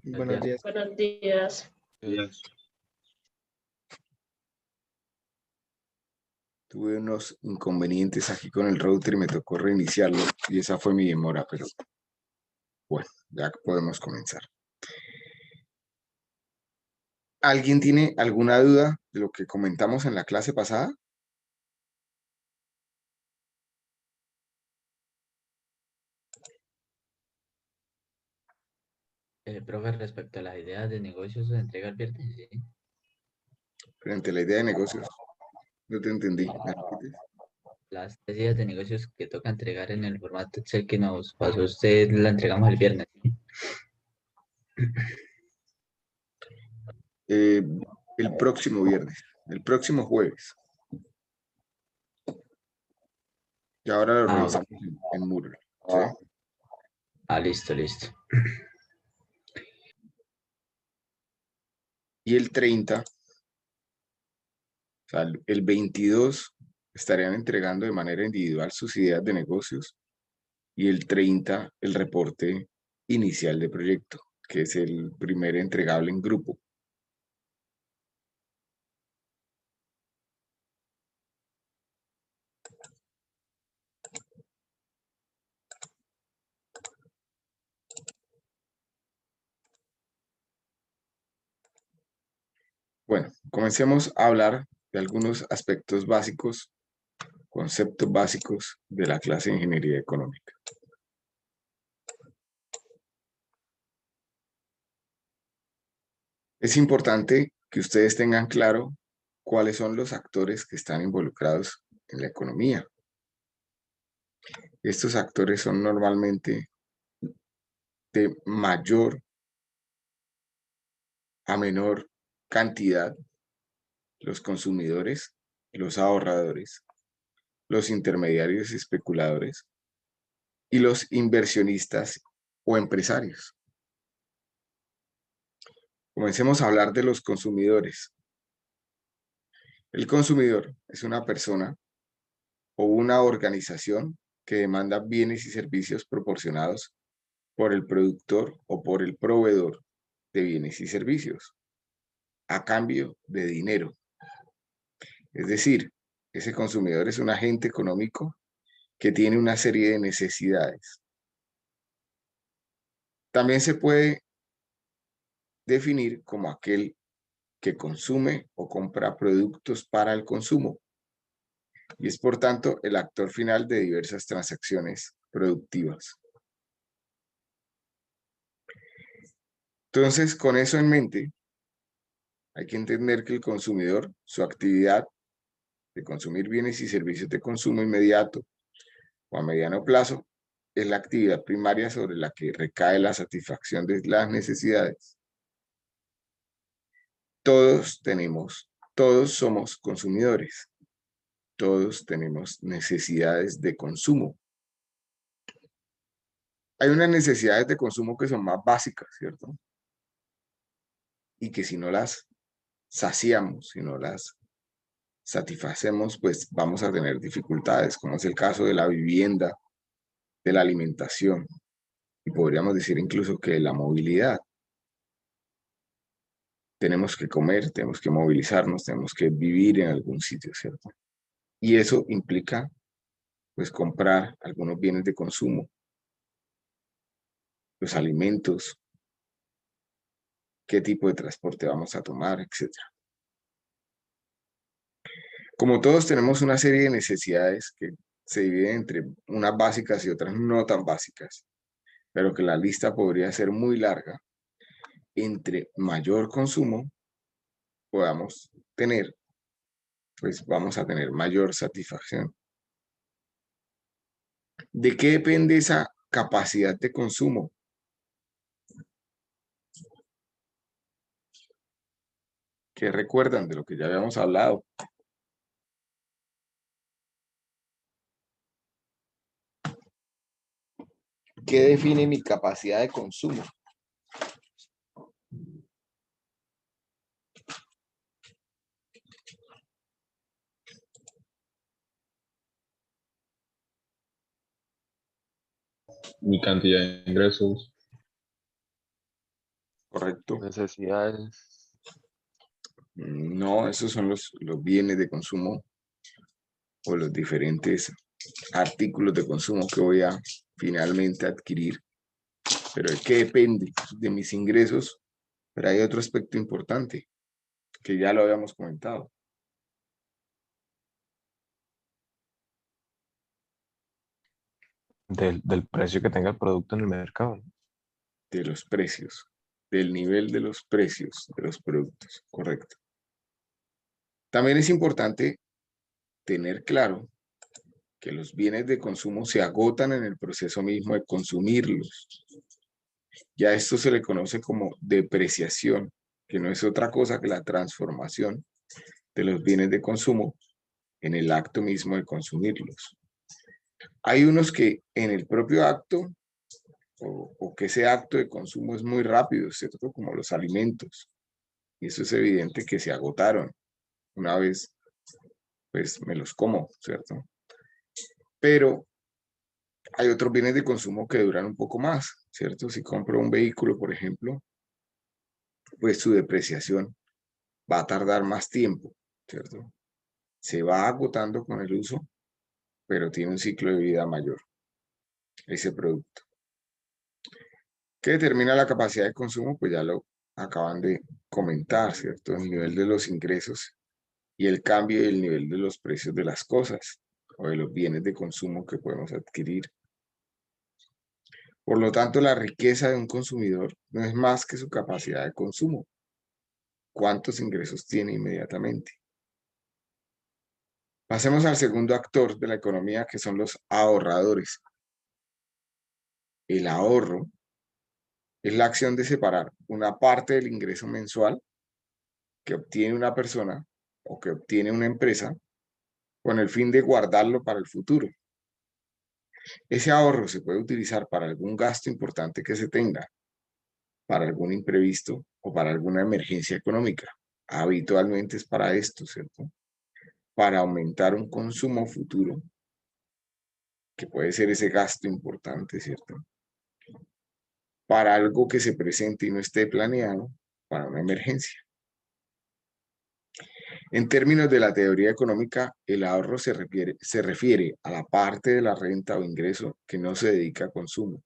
Buenos días. Buenos días. Tuve unos inconvenientes aquí con el router y me tocó reiniciarlo y esa fue mi demora, pero bueno, ya podemos comenzar. ¿Alguien tiene alguna duda de lo que comentamos en la clase pasada? Profe, respecto a las ideas de negocios se entrega el viernes, ¿sí? Frente a la idea de negocios, no te entendí. ¿Me repites? Las 3 ideas de negocios que toca entregar en el formato Excel que nos pasó usted, la entregamos el viernes, ¿sí? El próximo viernes, el próximo jueves. Y ahora lo revisamos en Moodle, ¿sí? Listo, listo. Y el 30, o sea, el 22 estarían entregando de manera individual sus ideas de negocios y el 30 el reporte inicial de proyecto, que es el primer entregable en grupo. Bueno, comencemos a hablar de algunos aspectos básicos, conceptos básicos de la clase de Ingeniería Económica. Es importante que ustedes tengan claro cuáles son los actores que están involucrados en la economía. Estos actores son normalmente de mayor a menor cantidad: los consumidores, los ahorradores, los intermediarios y especuladores y los inversionistas o empresarios. Comencemos a hablar de los consumidores. El consumidor es una persona o una organización que demanda bienes y servicios proporcionados por el productor o por el proveedor de bienes y servicios a cambio de dinero. Es decir, ese consumidor es un agente económico que tiene una serie de necesidades. También se puede definir como aquel que consume o compra productos para el consumo y es por tanto el actor final de diversas transacciones productivas. Entonces, con eso en mente, hay que entender que el consumidor, su actividad de consumir bienes y servicios de consumo inmediato o a mediano plazo, es la actividad primaria sobre la que recae la satisfacción de las necesidades. Todos somos consumidores, todos tenemos necesidades de consumo. Hay unas necesidades de consumo que son más básicas, ¿cierto? Y que si no las saciamos, si no las satisfacemos, pues vamos a tener dificultades, como es el caso de la vivienda, de la alimentación, y podríamos decir incluso que de la movilidad. Tenemos que comer, tenemos que movilizarnos, tenemos que vivir en algún sitio, ¿cierto? Y eso implica, pues, comprar algunos bienes de consumo, los alimentos, qué tipo de transporte vamos a tomar, etcétera. Como todos tenemos una serie de necesidades que se dividen entre unas básicas y otras no tan básicas, pero que la lista podría ser muy larga, entre mayor consumo podamos tener, pues vamos a tener mayor satisfacción. ¿De qué depende esa capacidad de consumo? ¿Qué recuerdan de lo que ya habíamos hablado? ¿Qué define mi capacidad de consumo? Mi cantidad de ingresos. ¿correcto? Necesidades. No, esos son los bienes de consumo o los diferentes artículos de consumo que voy a finalmente adquirir. Pero es que depende de mis ingresos, pero hay otro aspecto importante que ya lo habíamos comentado. Del precio que tenga el producto en el mercado. De los precios, del nivel de los precios de los productos, correcto. También es importante tener claro que los bienes de consumo se agotan en el proceso mismo de consumirlos. Ya esto se le conoce como depreciación, que no es otra cosa que la transformación de los bienes de consumo en el acto mismo de consumirlos. Hay unos que en el propio acto o que ese acto de consumo es muy rápido, ¿cierto? Como los alimentos. Y eso es evidente que se agotaron. Una vez, pues me los como, ¿cierto? Pero hay otros bienes de consumo que duran un poco más, ¿cierto? Si compro un vehículo, por ejemplo, pues su depreciación va a tardar más tiempo, ¿cierto? Se va agotando con el uso, pero tiene un ciclo de vida mayor, ese producto. ¿Qué determina la capacidad de consumo? Pues ya lo acaban de comentar, ¿cierto? El nivel de los ingresos y el cambio y el nivel de los precios de las cosas o de los bienes de consumo que podemos adquirir. Por lo tanto, la riqueza de un consumidor no es más que su capacidad de consumo. ¿Cuántos ingresos tiene inmediatamente? Pasemos al segundo actor de la economía, que son los ahorradores. El ahorro es la acción de separar una parte del ingreso mensual que obtiene una persona o que obtiene una empresa con el fin de guardarlo para el futuro. Ese ahorro se puede utilizar para algún gasto importante que se tenga, para algún imprevisto o para alguna emergencia económica. Habitualmente es para esto, ¿cierto? Para aumentar un consumo futuro, que puede ser ese gasto importante, ¿cierto? Para algo que se presente y no esté planeado, para una emergencia. En términos de la teoría económica, el ahorro se refiere a la parte de la renta o ingreso que no se dedica a consumo,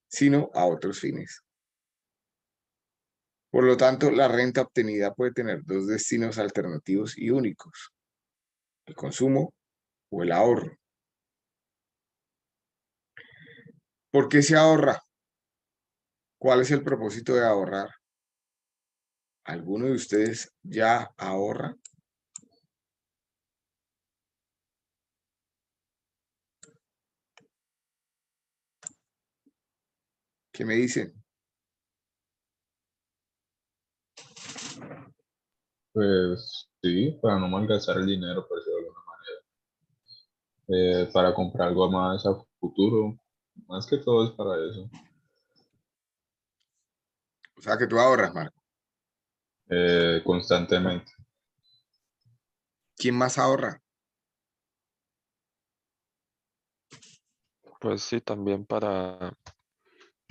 sino a otros fines. Por lo tanto, la renta obtenida puede tener dos destinos alternativos y únicos: el consumo o el ahorro. ¿Por qué se ahorra? ¿Cuál es el propósito de ahorrar? ¿Alguno de ustedes ya ahorra? ¿Qué me dicen? Pues sí, para no malgastar el dinero, por decirlo de alguna manera. Para comprar algo más a futuro, más que todo es para eso. O sea, que tú ahorras, Marco. Constantemente. ¿Quién más ahorra? Pues sí, también para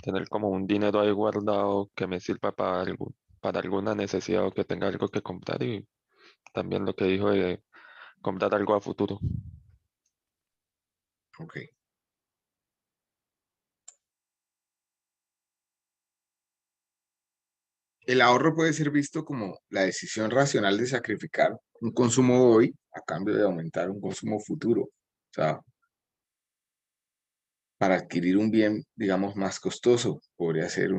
tener como un dinero ahí guardado que me sirva para alguna necesidad o que tenga algo que comprar y también lo que dijo de comprar algo a futuro. Ok. El ahorro puede ser visto como la decisión racional de sacrificar un consumo hoy a cambio de aumentar un consumo futuro. O sea, para adquirir un bien, digamos, más costoso, podría ser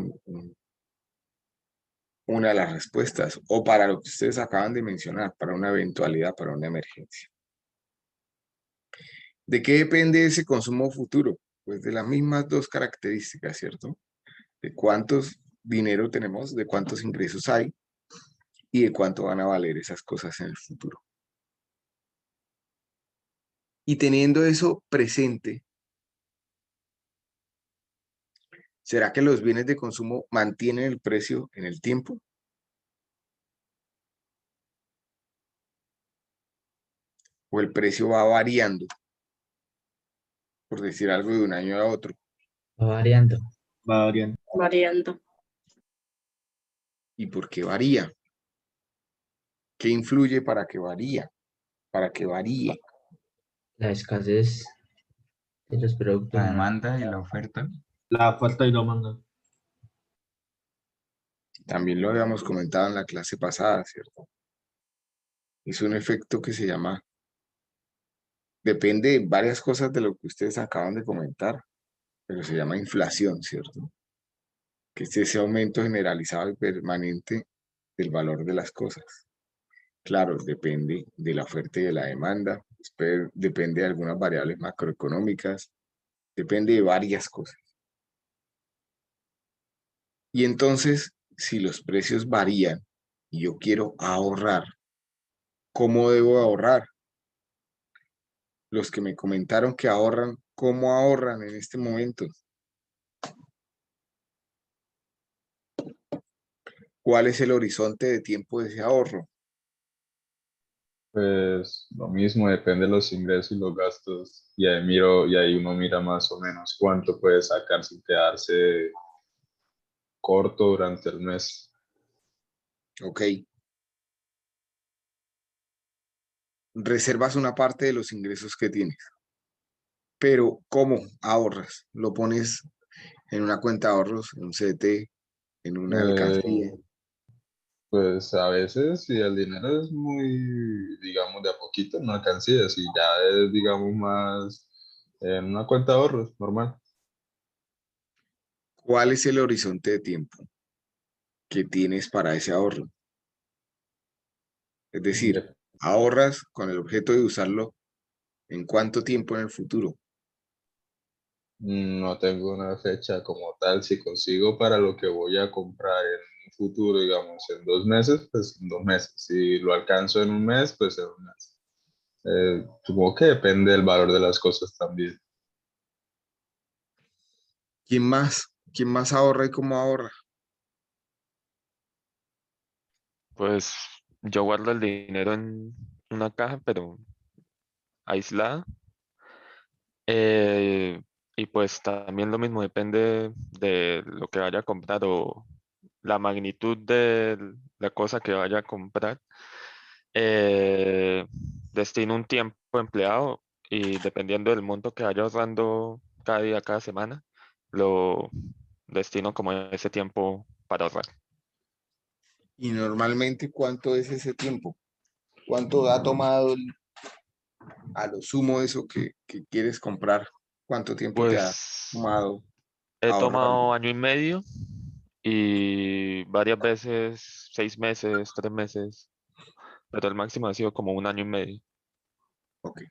una de las respuestas. O para lo que ustedes acaban de mencionar, para una eventualidad, para una emergencia. ¿De qué depende ese consumo futuro? Pues de las mismas dos características, ¿cierto? De cuántos dinero tenemos, de cuántos ingresos hay y de cuánto van a valer esas cosas en el futuro. Y teniendo eso presente, ¿será que los bienes de consumo mantienen el precio en el tiempo? ¿O el precio va variando, por decir algo, de un año a otro? Va variando. Va variando. Variando. ¿Y por qué varía? ¿Qué influye para que varía? Para que varíe. La escasez de los productos La en el demanda y la mercado. oferta. La oferta y la demanda. También lo habíamos comentado en la clase pasada, ¿cierto? Es un efecto que se llama, depende de varias cosas de lo que ustedes acaban de comentar, pero se llama inflación, ¿cierto? Que es ese aumento generalizado y permanente del valor de las cosas. Claro, depende de la oferta y de la demanda, depende de algunas variables macroeconómicas, depende de varias cosas. Y entonces, si los precios varían y yo quiero ahorrar, ¿cómo debo ahorrar? Los que me comentaron que ahorran, ¿cómo ahorran en este momento? ¿Cuál es el horizonte de tiempo de ese ahorro? Pues lo mismo, depende de los ingresos y los gastos. Y ahí uno mira más o menos cuánto puede sacar sin quedarse corto durante el mes. Ok. Reservas una parte de los ingresos que tienes. Pero, ¿cómo ahorras? ¿Lo pones en una cuenta de ahorros, en un CDT, en una alcancía? Eh, pues a veces si el dinero es muy, digamos, de a poquito, no alcancía, si ya es, digamos, más en una cuenta de ahorros, normal. ¿Cuál es el horizonte de tiempo que tienes para ese ahorro? Es decir, De- ahorras con el objeto de usarlo en cuánto tiempo en el futuro. No tengo una fecha como tal. Si consigo para lo que voy a comprar en un futuro, digamos, en 2 meses, pues en 2 meses. Si lo alcanzo en un mes, pues en un mes. Supongo que depende del valor de las cosas también. ¿Quién más? ¿Quién más ahorra y cómo ahorra? Pues yo guardo el dinero en una caja, pero aislada. Eh, y pues también lo mismo depende de lo que vaya a comprar o la magnitud de la cosa que vaya a comprar. Eh, Destino un tiempo empleado y dependiendo del monto que vaya ahorrando cada día, cada semana, lo destino como ese tiempo para ahorrar. Y normalmente, ¿cuánto es ese tiempo? ¿Cuánto ha tomado a lo sumo eso que quieres comprar? ¿Cuánto tiempo te ha Pues tomado he ahorrarlo? tomado año y medio y varias veces 6 meses, 3 meses, pero el máximo ha sido como un año y medio. Ok.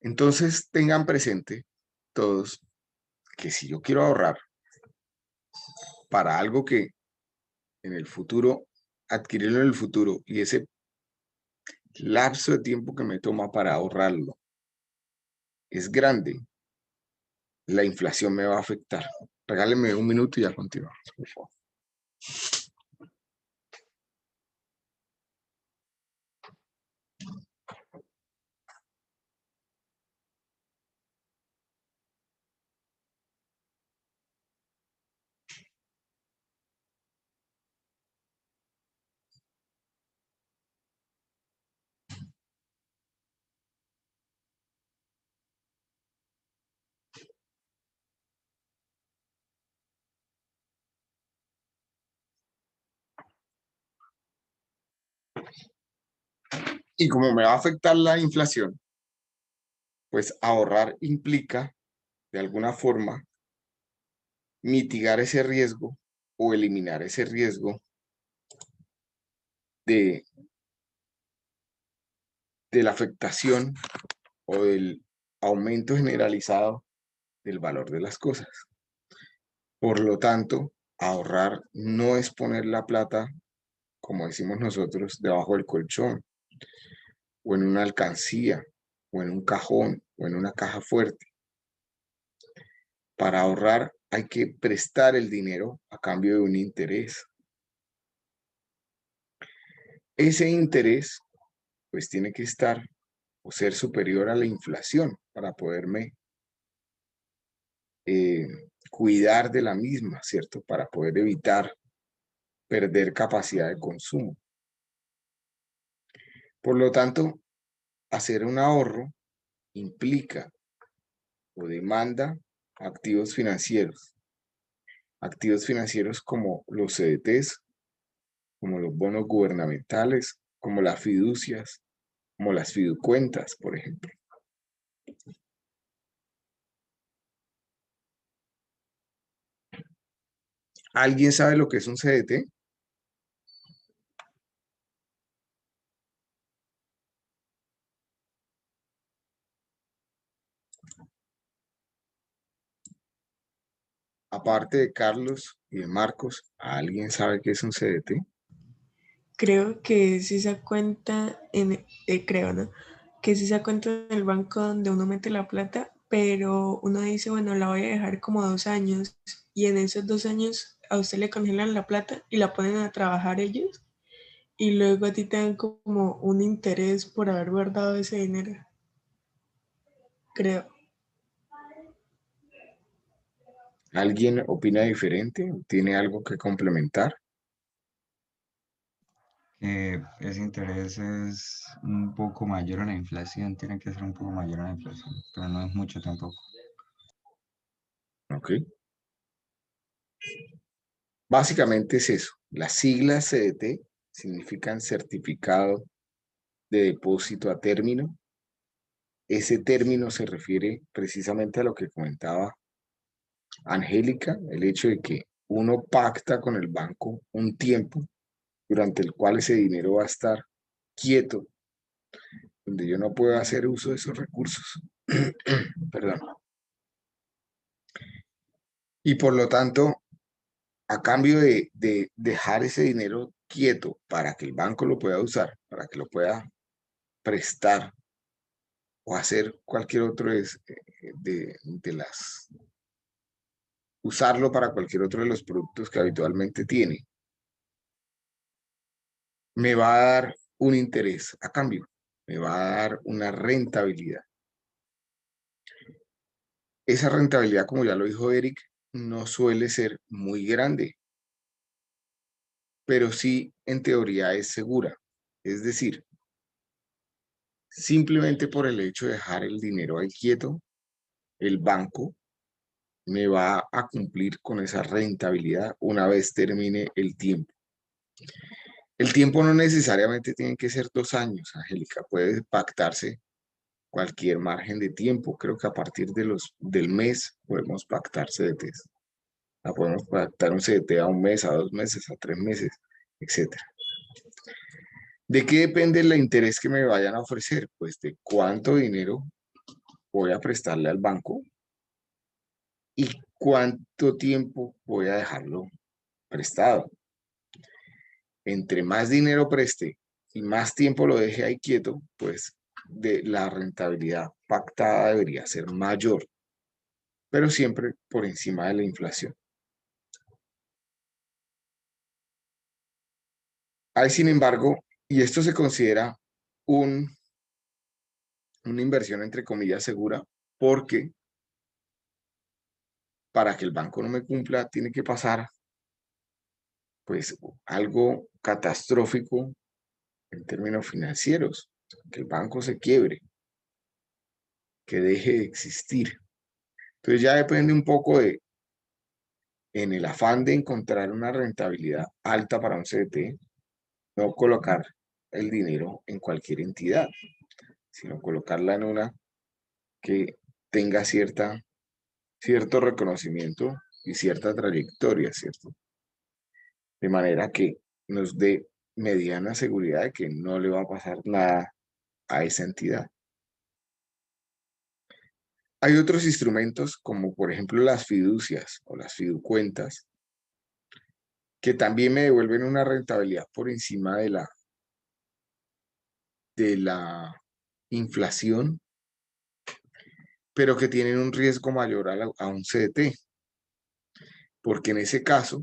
Entonces, tengan presente todos que si yo quiero ahorrar para algo que en el futuro, adquirirlo en el futuro y ese lapso de tiempo que me toma para ahorrarlo es grande, la inflación me va a afectar. Regáleme un minuto y ya continuamos, por favor. Y como me va a afectar la inflación, pues ahorrar implica, de alguna forma, mitigar ese riesgo o eliminar ese riesgo de, de la afectación o del aumento generalizado del valor de las cosas. Por lo tanto, ahorrar no es poner la plata, como decimos nosotros, debajo del colchón o en una alcancía o en un cajón o en una caja fuerte. Para ahorrar hay que prestar el dinero a cambio de un interés. Ese interés pues tiene que estar o ser superior a la inflación para poderme cuidar de la misma, ¿cierto? Para poder evitar perder capacidad de consumo. Por lo tanto, hacer un ahorro implica o demanda activos financieros. Activos financieros como los CDTs, como los bonos gubernamentales, como las fiducias, como las fiducuentas, por ejemplo. ¿Alguien sabe lo que es un CDT? Aparte de Carlos y de Marcos, ¿alguien sabe qué es un CDT? Creo que es esa cuenta, creo, ¿no? Que es esa cuenta en el banco donde uno mete la plata, pero uno dice, bueno, la voy a dejar como 2 años y en esos 2 años a usted le congelan la plata y la ponen a trabajar ellos y luego a ti te dan como un interés por haber guardado ese dinero, creo. ¿Alguien opina diferente? ¿Tiene algo que complementar? Ese interés es un poco mayor a la inflación, tiene que ser un poco mayor a la inflación, pero no es mucho tampoco. Ok. Básicamente es eso. Las siglas CDT significan certificado de depósito a término. Ese término se refiere precisamente a lo que comentaba Angélica, el hecho de que uno pacta con el banco un tiempo durante el cual ese dinero va a estar quieto, donde yo no puedo hacer uso de esos recursos. Perdón. Y por lo tanto, a cambio de dejar ese dinero quieto para que el banco lo pueda usar, para que lo pueda prestar o hacer cualquier otro de las, usarlo para cualquier otro de los productos que habitualmente tiene, me va a dar un interés a cambio, me va a dar una rentabilidad. Esa rentabilidad, como ya lo dijo Eric, no suele ser muy grande, pero sí en teoría es segura. Es decir, simplemente por el hecho de dejar el dinero ahí quieto, el banco me va a cumplir con esa rentabilidad una vez termine el tiempo. El tiempo no necesariamente tiene que ser 2 años, Angélica, puede pactarse cualquier margen de tiempo. Creo que a partir del mes podemos pactar CDTs. Podemos pactar un CDT a 1 mes, a 2 meses, a 3 meses, etc. ¿De qué depende el interés que me vayan a ofrecer? Pues de cuánto dinero voy a prestarle al banco y cuánto tiempo voy a dejarlo prestado. Entre más dinero preste y más tiempo lo deje ahí quieto, pues de la rentabilidad pactada debería ser mayor, pero siempre por encima de la inflación. Hay, sin embargo, y esto se considera una inversión entre comillas segura, porque para que el banco no me cumpla tiene que pasar pues algo catastrófico en términos financieros, que el banco se quiebre, que deje de existir. Entonces ya depende un poco de, en el afán de encontrar una rentabilidad alta para un CDT, no colocar el dinero en cualquier entidad, sino colocarla en una que tenga cierto reconocimiento y cierta trayectoria, ¿cierto? De manera que nos dé mediana seguridad de que no le va a pasar nada a esa entidad. Hay otros instrumentos como por ejemplo las fiducias o las fiducuentas que también me devuelven una rentabilidad por encima de la inflación, pero que tienen un riesgo mayor a un CDT, porque en ese caso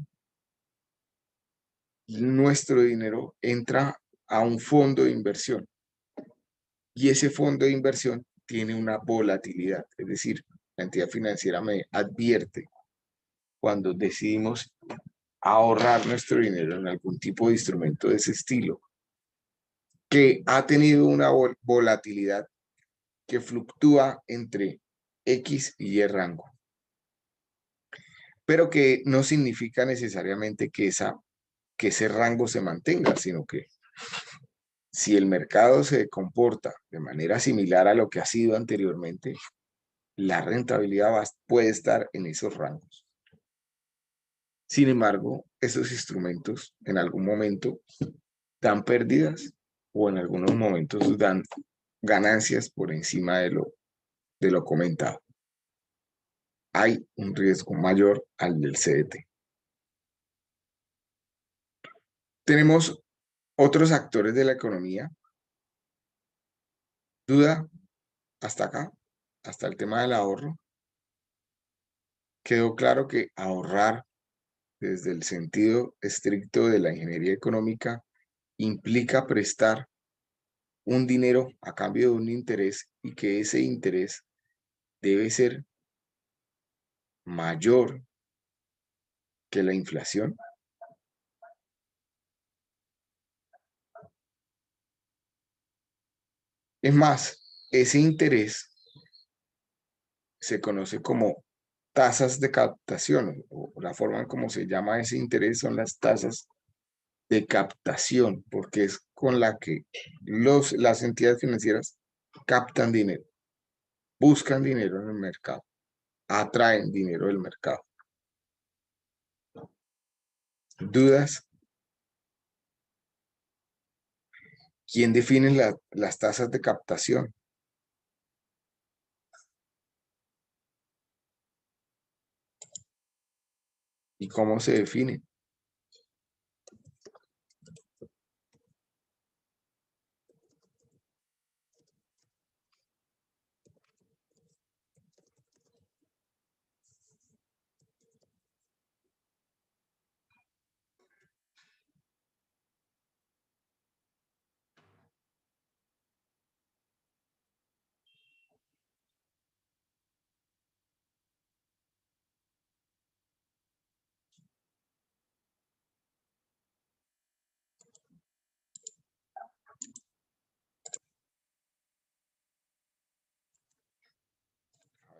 nuestro dinero entra a un fondo de inversión y ese fondo de inversión tiene una volatilidad, es decir, la entidad financiera me advierte cuando decidimos ahorrar nuestro dinero en algún tipo de instrumento de ese estilo, que ha tenido una volatilidad que fluctúa entre X y Y rango, pero que no significa necesariamente que ese rango se mantenga, sino que si el mercado se comporta de manera similar a lo que ha sido anteriormente, la rentabilidad puede estar en esos rangos. Sin embargo, esos instrumentos en algún momento dan pérdidas o en algunos momentos dan ganancias por encima de lo comentado. Hay un riesgo mayor al del CDT. Tenemos otros actores de la economía. ¿Duda hasta acá? Hasta el tema del ahorro. Quedó claro que ahorrar desde el sentido estricto de la ingeniería económica implica prestar un dinero a cambio de un interés y que ese interés debe ser mayor que la inflación. Es más, ese interés se conoce como tasas de captación, o la forma en cómo se llama ese interés son las tasas de captación, porque es con la que las entidades financieras captan dinero, buscan dinero en el mercado, atraen dinero del mercado. ¿Dudas? ¿Quién define las tasas de captación? ¿Y cómo se define?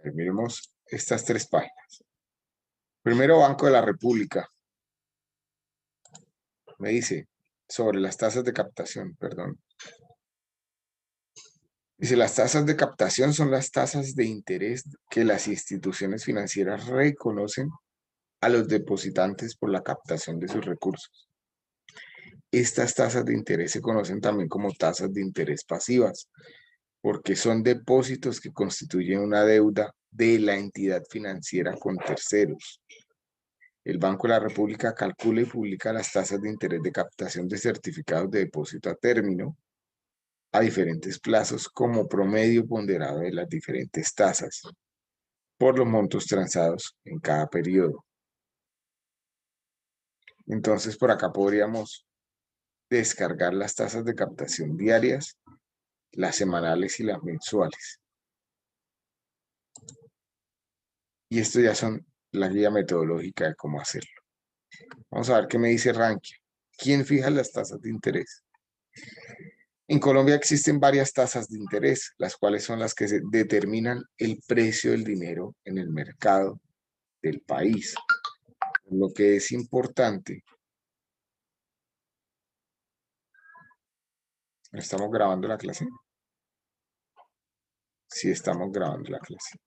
A ver, miremos estas tres páginas. Primero, Banco de la República. Me dice sobre las tasas de captación, perdón. Dice, las tasas de captación son las tasas de interés que las instituciones financieras reconocen a los depositantes por la captación de sus recursos. Estas tasas de interés se conocen también como tasas de interés pasivas, porque son depósitos que constituyen una deuda de la entidad financiera con terceros. El Banco de la República calcula y publica las tasas de interés de captación de certificados de depósito a término a diferentes plazos como promedio ponderado de las diferentes tasas por los montos transados en cada periodo. Entonces, por acá podríamos descargar las tasas de captación diarias, las semanales y las mensuales. Y esto ya son la guía metodológica de cómo hacerlo. Vamos a ver qué me dice Rankia. ¿Quién fija las tasas de interés? En Colombia existen varias tasas de interés, las cuales son las que determinan el precio del dinero en el mercado del país. Lo que es importante. ¿Estamos grabando la clase? Sí, estamos grabando la clase.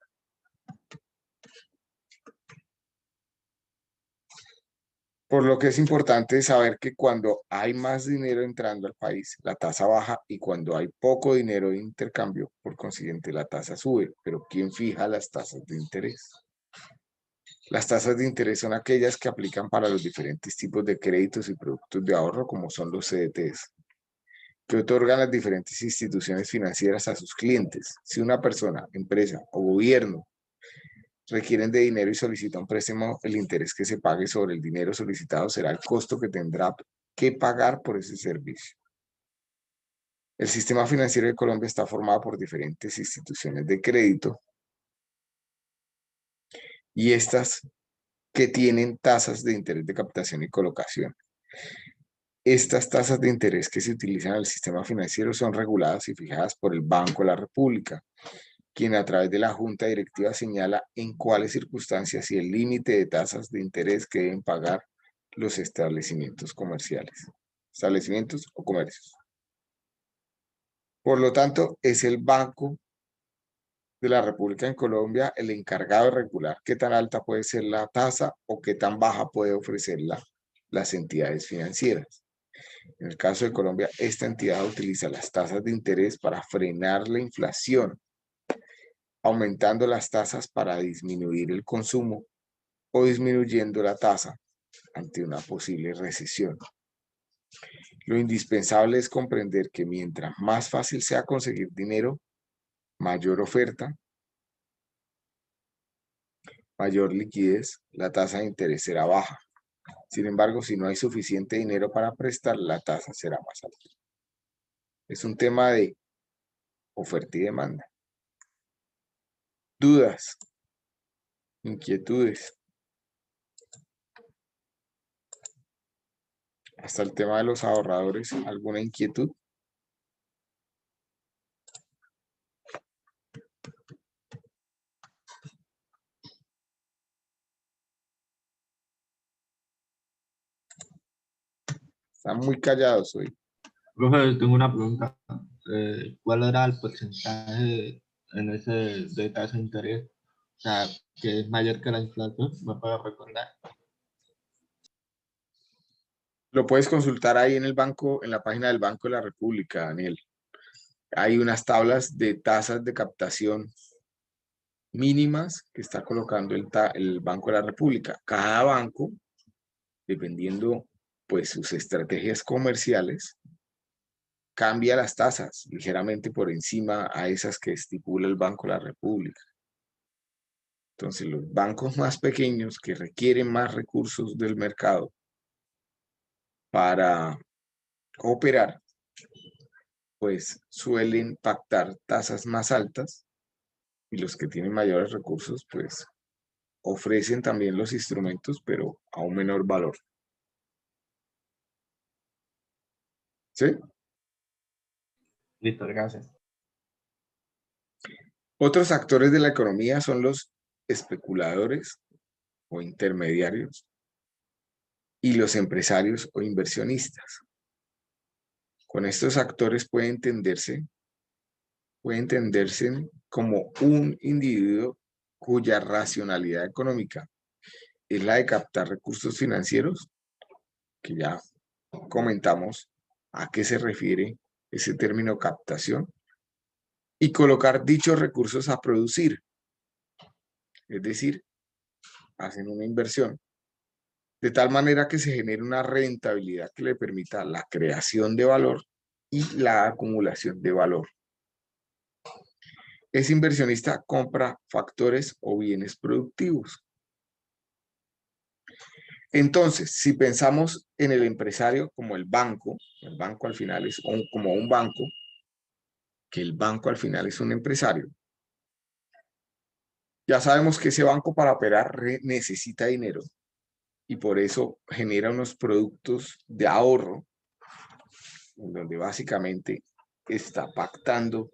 Por lo que es importante saber que cuando hay más dinero entrando al país, la tasa baja y cuando hay poco dinero de intercambio, por consiguiente, la tasa sube. Pero ¿quién fija las tasas de interés? Las tasas de interés son aquellas que aplican para los diferentes tipos de créditos y productos de ahorro, como son los CDTs, que otorgan las diferentes instituciones financieras a sus clientes. Si una persona, empresa o gobierno requieren de dinero y solicitan un préstamo, el interés que se pague sobre el dinero solicitado será el costo que tendrá que pagar por ese servicio. El sistema financiero de Colombia está formado por diferentes instituciones de crédito y estas que tienen tasas de interés de captación y colocación. Estas tasas de interés que se utilizan en el sistema financiero son reguladas y fijadas por el Banco de la República, quien a través de la Junta Directiva señala en cuáles circunstancias y el límite de tasas de interés que deben pagar los establecimientos comerciales, establecimientos o comercios. Por lo tanto, es el Banco de la República en Colombia el encargado de regular qué tan alta puede ser la tasa o qué tan baja puede ofrecerla las entidades financieras. En el caso de Colombia, esta entidad utiliza las tasas de interés para frenar la inflación, aumentando las tasas para disminuir el consumo o disminuyendo la tasa ante una posible recesión. Lo indispensable es comprender que mientras más fácil sea conseguir dinero, mayor oferta, mayor liquidez, la tasa de interés será baja. Sin embargo, si no hay suficiente dinero para prestar, la tasa será más alta. Es un tema de oferta y demanda. Dudas, inquietudes. Hasta el tema de los ahorradores, ¿alguna inquietud? Están muy callados hoy. Profe, tengo una pregunta. ¿Cuál era el porcentaje en ese de tasa de interés? O sea, que es mayor que la inflación, ¿me puede recordar? Lo puedes consultar ahí en el banco, en la página del Banco de la República, Daniel. Hay unas tablas de tasas de captación mínimas que está colocando el Banco de la República. Cada banco, dependiendo pues sus estrategias comerciales, cambia las tasas ligeramente por encima a esas que estipula el Banco de la República. Entonces, los bancos más pequeños que requieren más recursos del mercado para operar, pues suelen pactar tasas más altas, y los que tienen mayores recursos, pues ofrecen también los instrumentos, pero a un menor valor. ¿Sí? Listo, gracias. Otros actores de la economía son los especuladores o intermediarios y los empresarios o inversionistas. Con estos actores puede entenderse como un individuo cuya racionalidad económica es la de captar recursos financieros, que ya comentamos a qué se refiere ese término captación, y colocar dichos recursos a producir. Es decir, hacen una inversión de tal manera que se genere una rentabilidad que le permita la creación de valor y la acumulación de valor. Ese inversionista compra factores o bienes productivos. Entonces, si pensamos en el empresario como el banco al final es como un banco, que el banco al final es un empresario, ya sabemos que ese banco para operar necesita dinero y por eso genera unos productos de ahorro, en donde básicamente está pactando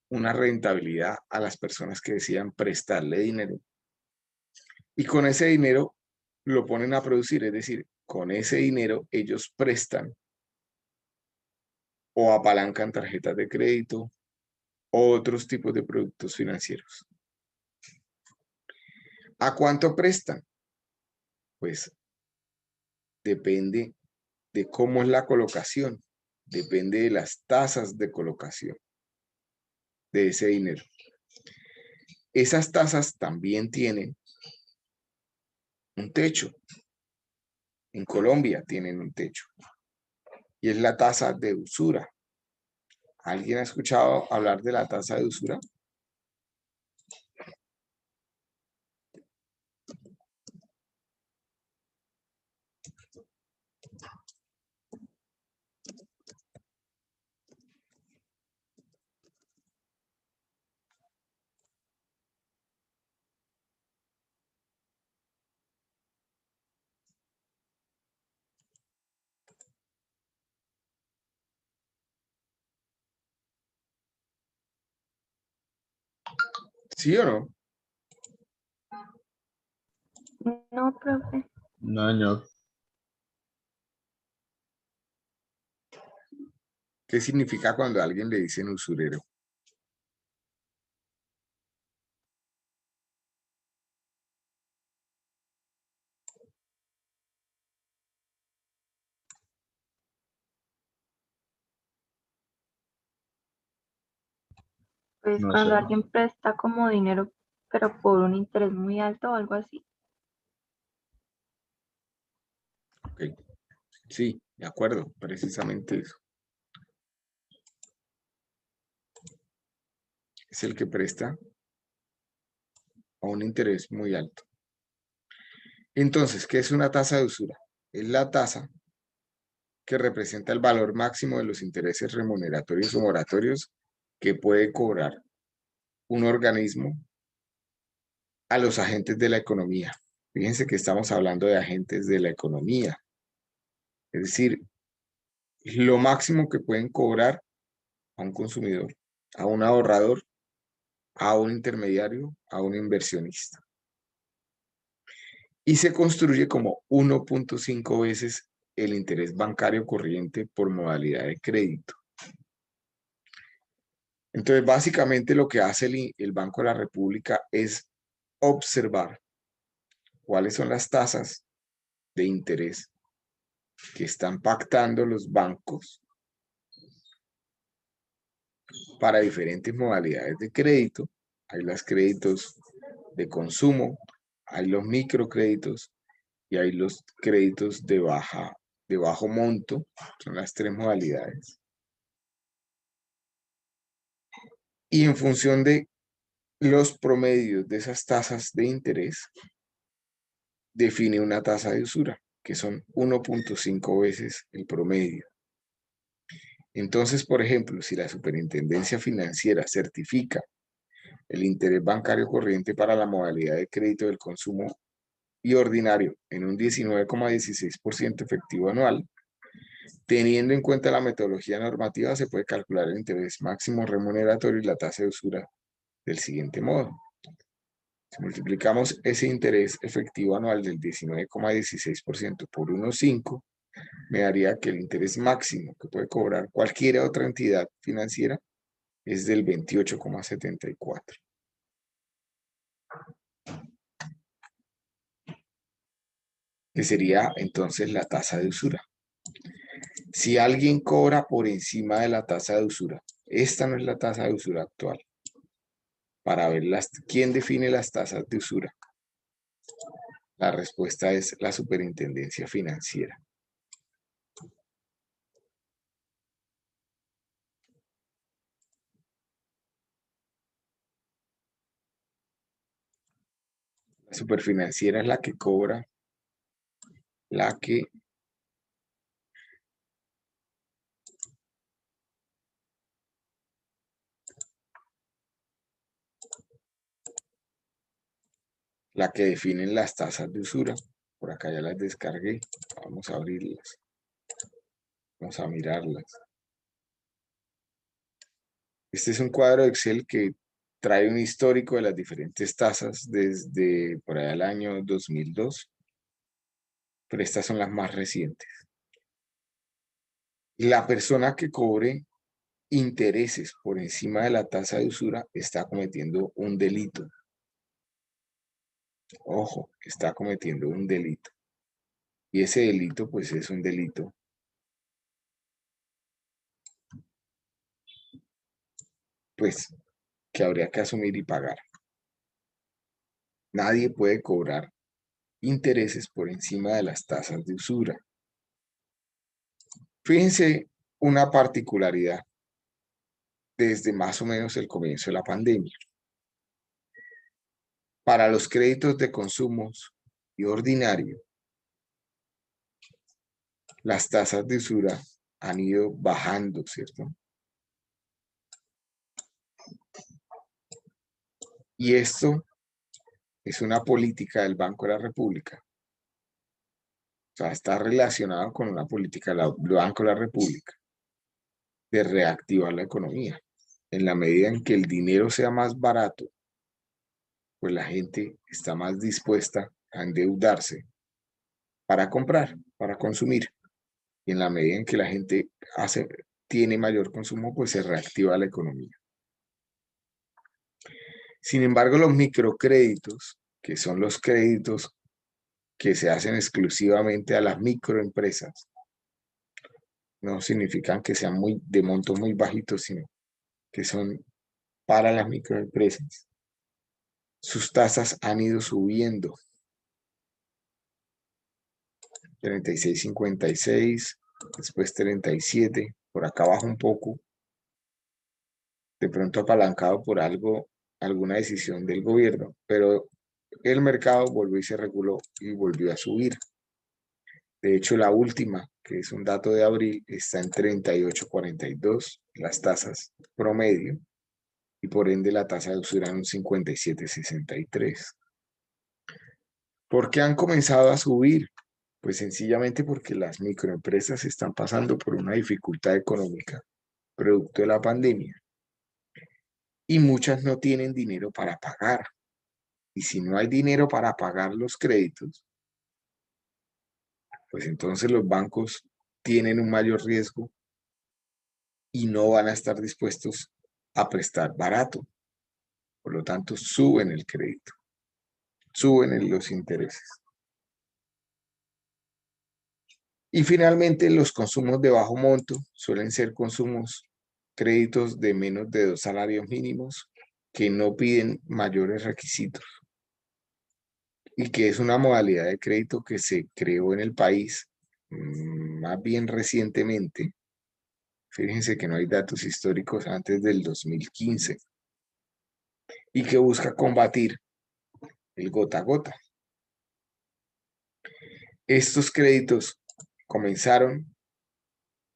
una rentabilidad a las personas que decidan prestarle dinero. Y con ese dinero lo ponen a producir, es decir, con ese dinero ellos prestan o apalancan tarjetas de crédito o otros tipos de productos financieros. ¿A cuánto prestan? Pues depende de cómo es la colocación, depende de las tasas de colocación de ese dinero. Esas tasas también tienen un techo. En Colombia tienen un techo y es la tasa de usura. ¿Alguien ha escuchado hablar de la tasa de usura? ¿Sí o no? No, profe. No, señor. ¿Qué significa cuando a alguien le dicen usurero? Pues No sé. cuando alguien presta como dinero, pero por un interés muy alto o algo así. Ok. Sí, de acuerdo, precisamente eso. Es el que presta a un interés muy alto. Entonces, ¿qué es una tasa de usura? Es la tasa que representa el valor máximo de los intereses remuneratorios o moratorios que puede cobrar un organismo a los agentes de la economía. Fíjense que estamos hablando de agentes de la economía. Es decir, lo máximo que pueden cobrar a un consumidor, a un ahorrador, a un intermediario, a un inversionista. Y se construye como 1.5 veces el interés bancario corriente por modalidad de crédito. Entonces, básicamente lo que hace el Banco de la República es observar cuáles son las tasas de interés que están pactando los bancos para diferentes modalidades de crédito. Hay los créditos de consumo, hay los microcréditos y hay los créditos de bajo monto. Son las tres modalidades. Y en función de los promedios de esas tasas de interés, define una tasa de usura, que son 1.5 veces el promedio. Entonces, por ejemplo, si la Superintendencia Financiera certifica el interés bancario corriente para la modalidad de crédito del consumo y ordinario en un 19,16% efectivo anual, teniendo en cuenta la metodología normativa, se puede calcular el interés máximo remuneratorio y la tasa de usura del siguiente modo. Si multiplicamos ese interés efectivo anual del 19,16% por 1,5, me daría que el interés máximo que puede cobrar cualquier otra entidad financiera es del 28,74. Que sería entonces la tasa de usura. Si alguien cobra por encima de la tasa de usura, esta no es la tasa de usura actual. Para ver quién define las tasas de usura, la respuesta es la Superintendencia Financiera. La superfinanciera es la que cobra, la que definen las tasas de usura. Por acá ya las descargué. Vamos a abrirlas. Vamos a mirarlas. Este es un cuadro de Excel que trae un histórico de las diferentes tasas desde por allá el año 2002. Pero estas son las más recientes. La persona que cobre intereses por encima de la tasa de usura está cometiendo un delito. Ojo, está cometiendo un delito. Y ese delito, pues, es un delito pues, que habría que asumir y pagar. Nadie puede cobrar intereses por encima de las tasas de usura. Fíjense una particularidad desde más o menos el comienzo de la pandemia. Para los créditos de consumo y ordinario, las tasas de usura han ido bajando, ¿cierto? Y esto es una política del Banco de la República. O sea, está relacionado con una política del Banco de la República de reactivar la economía. En la medida en que el dinero sea más barato pues la gente está más dispuesta a endeudarse para comprar, para consumir. Y en la medida en que la gente tiene mayor consumo, pues se reactiva la economía. Sin embargo, los microcréditos, que son los créditos que se hacen exclusivamente a las microempresas, no significan que sean de montos muy bajitos, sino que son para las microempresas. Sus tasas han ido subiendo. 36.56, después 37, por acá abajo un poco, de pronto apalancado por alguna decisión del gobierno, pero el mercado volvió y se reguló y volvió a subir. De hecho, la última, que es un dato de abril, está en 38.42, las tasas promedio, y por ende la tasa de usura en un 57.63. ¿Por qué han comenzado a subir? Pues sencillamente porque las microempresas están pasando por una dificultad económica producto de la pandemia y muchas no tienen dinero para pagar. Y si no hay dinero para pagar los créditos, pues entonces los bancos tienen un mayor riesgo y no van a estar dispuestos a prestar barato. Por lo tanto, suben el crédito, suben los intereses. Y finalmente, los consumos de bajo monto suelen ser créditos de menos de 2 salarios mínimos que no piden mayores requisitos y que es una modalidad de crédito que se creó en el país más bien recientemente. Fíjense que no hay datos históricos antes del 2015 y que busca combatir el gota a gota. Estos créditos comenzaron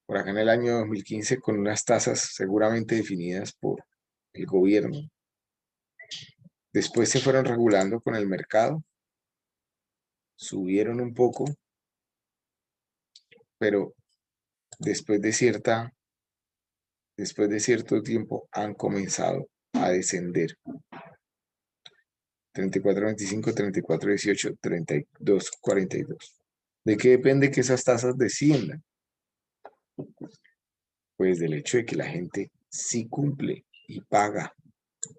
por acá en el año 2015 con unas tasas seguramente definidas por el gobierno. Después se fueron regulando con el mercado, subieron un poco, pero después de cierto tiempo han comenzado a descender. 34.25, 34.18, 32.42. ¿De qué depende que esas tasas desciendan? Pues del hecho de que la gente sí cumple y paga.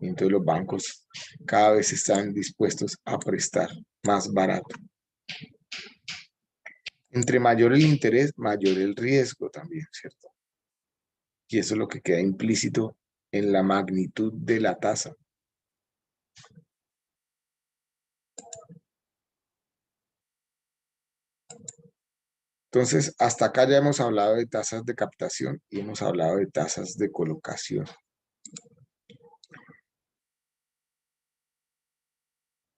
Y entonces los bancos cada vez están dispuestos a prestar más barato. Entre mayor el interés, mayor el riesgo también, ¿cierto? Y eso es lo que queda implícito en la magnitud de la tasa. Entonces, hasta acá ya hemos hablado de tasas de captación y hemos hablado de tasas de colocación.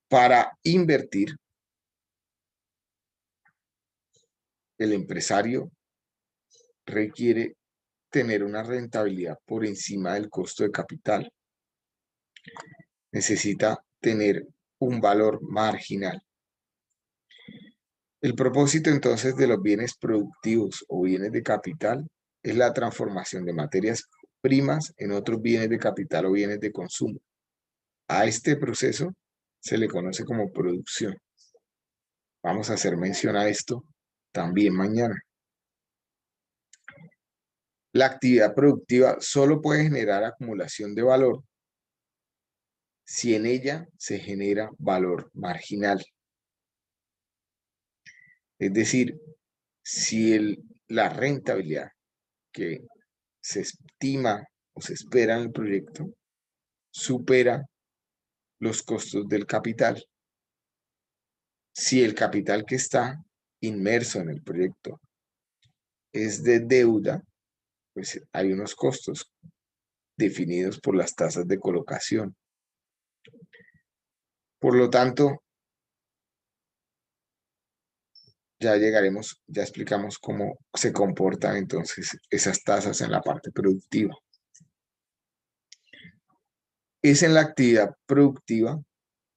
Para invertir, el empresario requiere tener una rentabilidad por encima del costo de capital. Necesita tener un valor marginal. El propósito entonces de los bienes productivos o bienes de capital es la transformación de materias primas en otros bienes de capital o bienes de consumo. A este proceso se le conoce como producción. Vamos a hacer mención a esto también mañana. La actividad productiva solo puede generar acumulación de valor si en ella se genera valor marginal. Es decir, si la rentabilidad que se estima o se espera en el proyecto supera los costos del capital. Si el capital que está inmerso en el proyecto es de deuda, pues hay unos costos definidos por las tasas de colocación. Por lo tanto, ya explicamos cómo se comportan entonces esas tasas en la parte productiva. Es en la actividad productiva,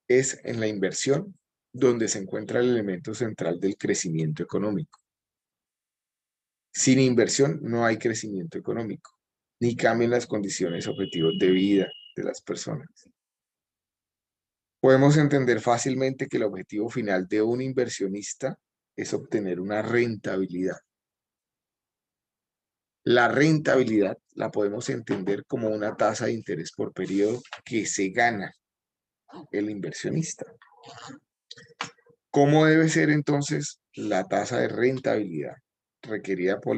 es en la inversión, donde se encuentra el elemento central del crecimiento económico. Sin inversión no hay crecimiento económico, ni cambian las condiciones objetivos de vida de las personas. podemos entender fácilmente que el objetivo final de un inversionista es obtener una rentabilidad. La rentabilidad la podemos entender como una tasa de interés por periodo que se gana el inversionista. ¿Cómo debe ser entonces la tasa de rentabilidad requerida por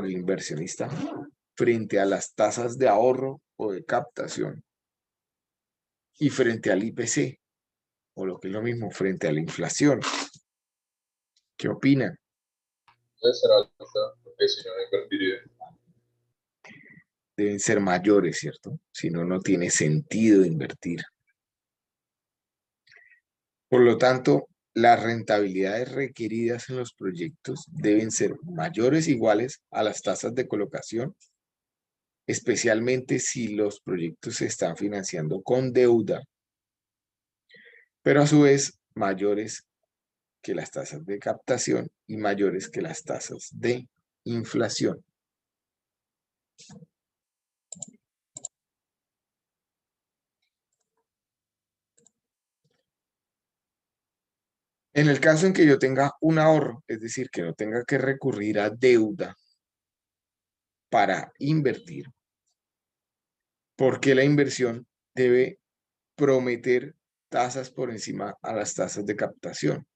el inversionista frente a las tasas de ahorro o de captación y frente al IPC, o lo que es lo mismo, frente a la inflación? ¿Qué opinan? Debe ser alta, porque si no, no invertiría. Deben ser mayores, ¿cierto? Si no, no tiene sentido invertir. Por lo tanto, las rentabilidades requeridas en los proyectos deben ser mayores o iguales a las tasas de colocación, especialmente si los proyectos se están financiando con deuda, pero a su vez mayores que las tasas de captación y mayores que las tasas de inflación. En el caso en que yo tenga un ahorro, es decir, que no tenga que recurrir a deuda para invertir, ¿por qué la inversión debe prometer tasas por encima a las tasas de captación?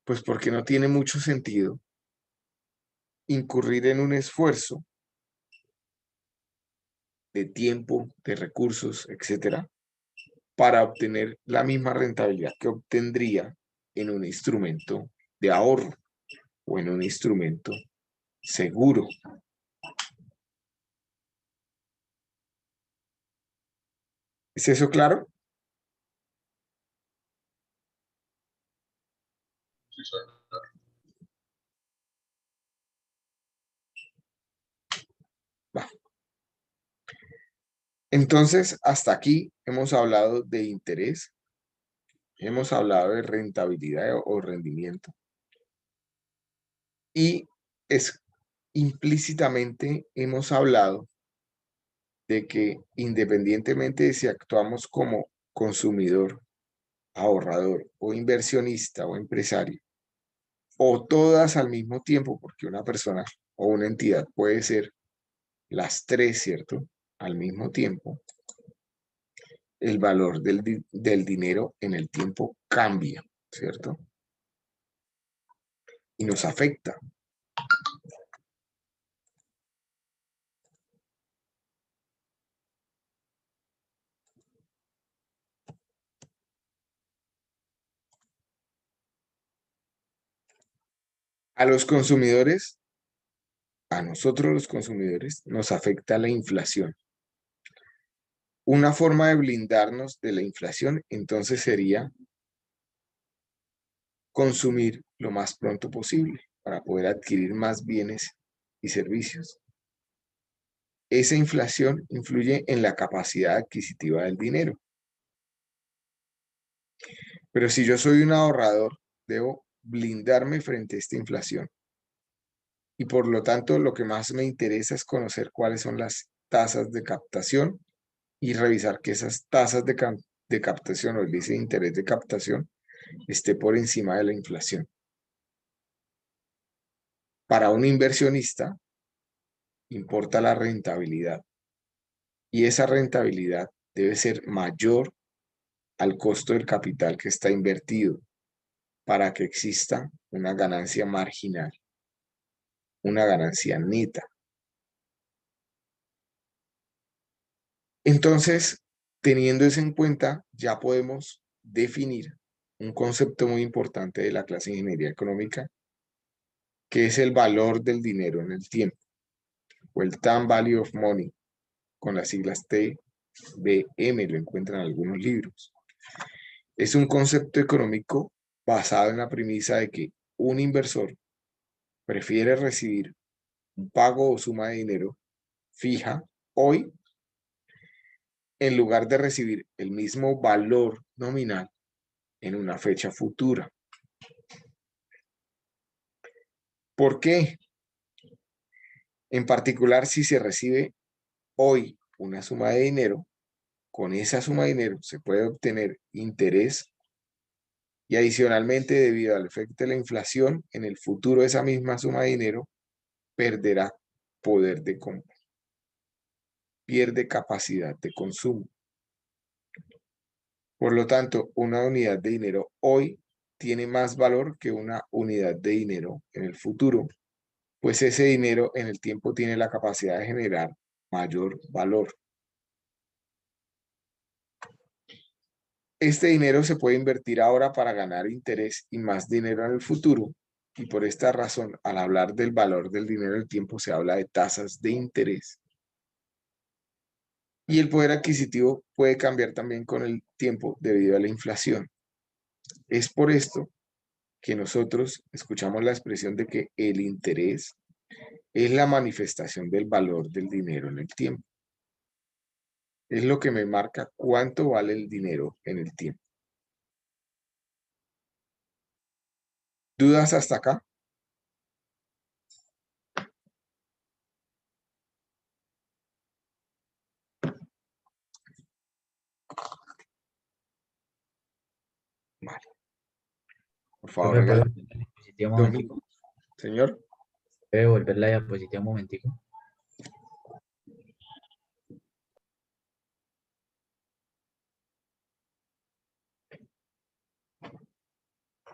Pues porque no tiene mucho sentido incurrir en un esfuerzo de tiempo, de recursos, etcétera, para obtener la misma rentabilidad que obtendría en un instrumento de ahorro o en un instrumento seguro. ¿Es eso claro? Sí, suena. Va. Entonces, hasta aquí hemos hablado de interés, hemos hablado de rentabilidad o rendimiento, y implícitamente hemos hablado de que independientemente de si actuamos como consumidor, ahorrador o inversionista o empresario, o todas al mismo tiempo, porque una persona o una entidad puede ser las tres, ¿cierto? Al mismo tiempo, el valor del dinero en el tiempo cambia, ¿cierto? Y nos afecta. A los consumidores, a nosotros los consumidores, nos afecta la inflación. Una forma de blindarnos de la inflación, entonces, sería consumir lo más pronto posible para poder adquirir más bienes y servicios. Esa inflación influye en la capacidad adquisitiva del dinero. Pero si yo soy un ahorrador, debo blindarme frente a esta inflación. Y por lo tanto, lo que más me interesa es conocer cuáles son las tasas de captación y revisar que esas tasas de captación o el índice de interés de captación esté por encima de la inflación. Para un inversionista, importa la rentabilidad. Y esa rentabilidad debe ser mayor al costo del capital que está invertido para que exista una ganancia marginal, una ganancia neta. Entonces, teniendo eso en cuenta, ya podemos definir un concepto muy importante de la clase de ingeniería económica, que es el valor del dinero en el tiempo, o el Time Value of Money, con las siglas TVM, lo encuentran en algunos libros. Es un concepto económico basado en la premisa de que un inversor prefiere recibir un pago o suma de dinero fija hoy en lugar de recibir el mismo valor nominal en una fecha futura. ¿Por qué? En particular, si se recibe hoy una suma de dinero, con esa suma de dinero se puede obtener interés y adicionalmente, debido al efecto de la inflación, en el futuro esa misma suma de dinero perderá poder de compra, pierde capacidad de consumo. Por lo tanto, una unidad de dinero hoy tiene más valor que una unidad de dinero en el futuro, pues ese dinero en el tiempo tiene la capacidad de generar mayor valor. Este dinero se puede invertir ahora para ganar interés y más dinero en el futuro, y por esta razón, al hablar del valor del dinero en el tiempo, se habla de tasas de interés. Y el poder adquisitivo puede cambiar también con el tiempo debido a la inflación. Es por esto que nosotros escuchamos la expresión de que el interés es la manifestación del valor del dinero en el tiempo. Es lo que me marca cuánto vale el dinero en el tiempo. ¿Dudas hasta acá? Vale. Por favor, Profe, ¿puede regala volver la diapositiva un 2 momentico? minutos. Señor, ¿Puede volver la diapositiva un momentico?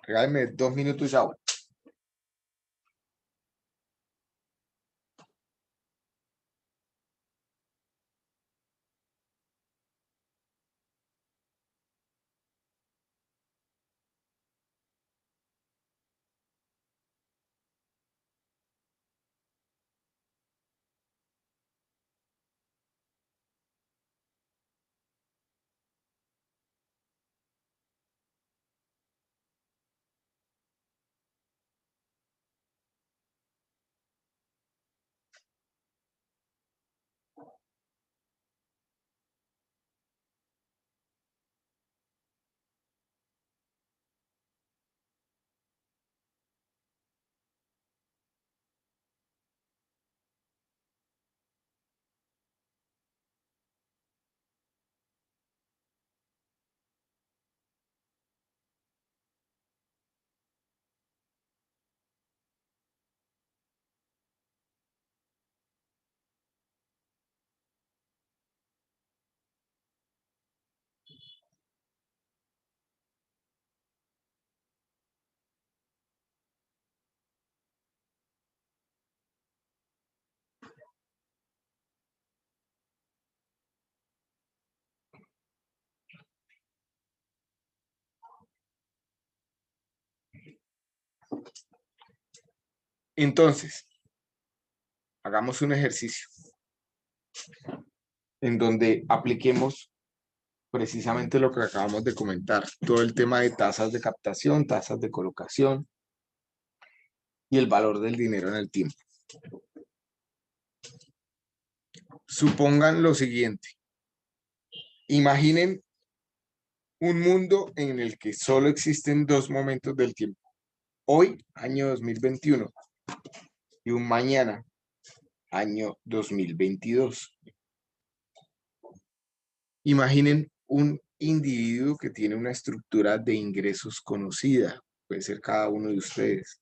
regáleme 2 minutos ya. Entonces, hagamos un ejercicio en donde apliquemos precisamente lo que acabamos de comentar, todo el tema de tasas de captación, tasas de colocación y el valor del dinero en el tiempo. Supongan lo siguiente. Imaginen un mundo en el que solo existen 2 momentos del tiempo. Hoy, año 2021, y un mañana, año 2022. Imaginen un individuo que tiene una estructura de ingresos conocida, puede ser cada uno de ustedes.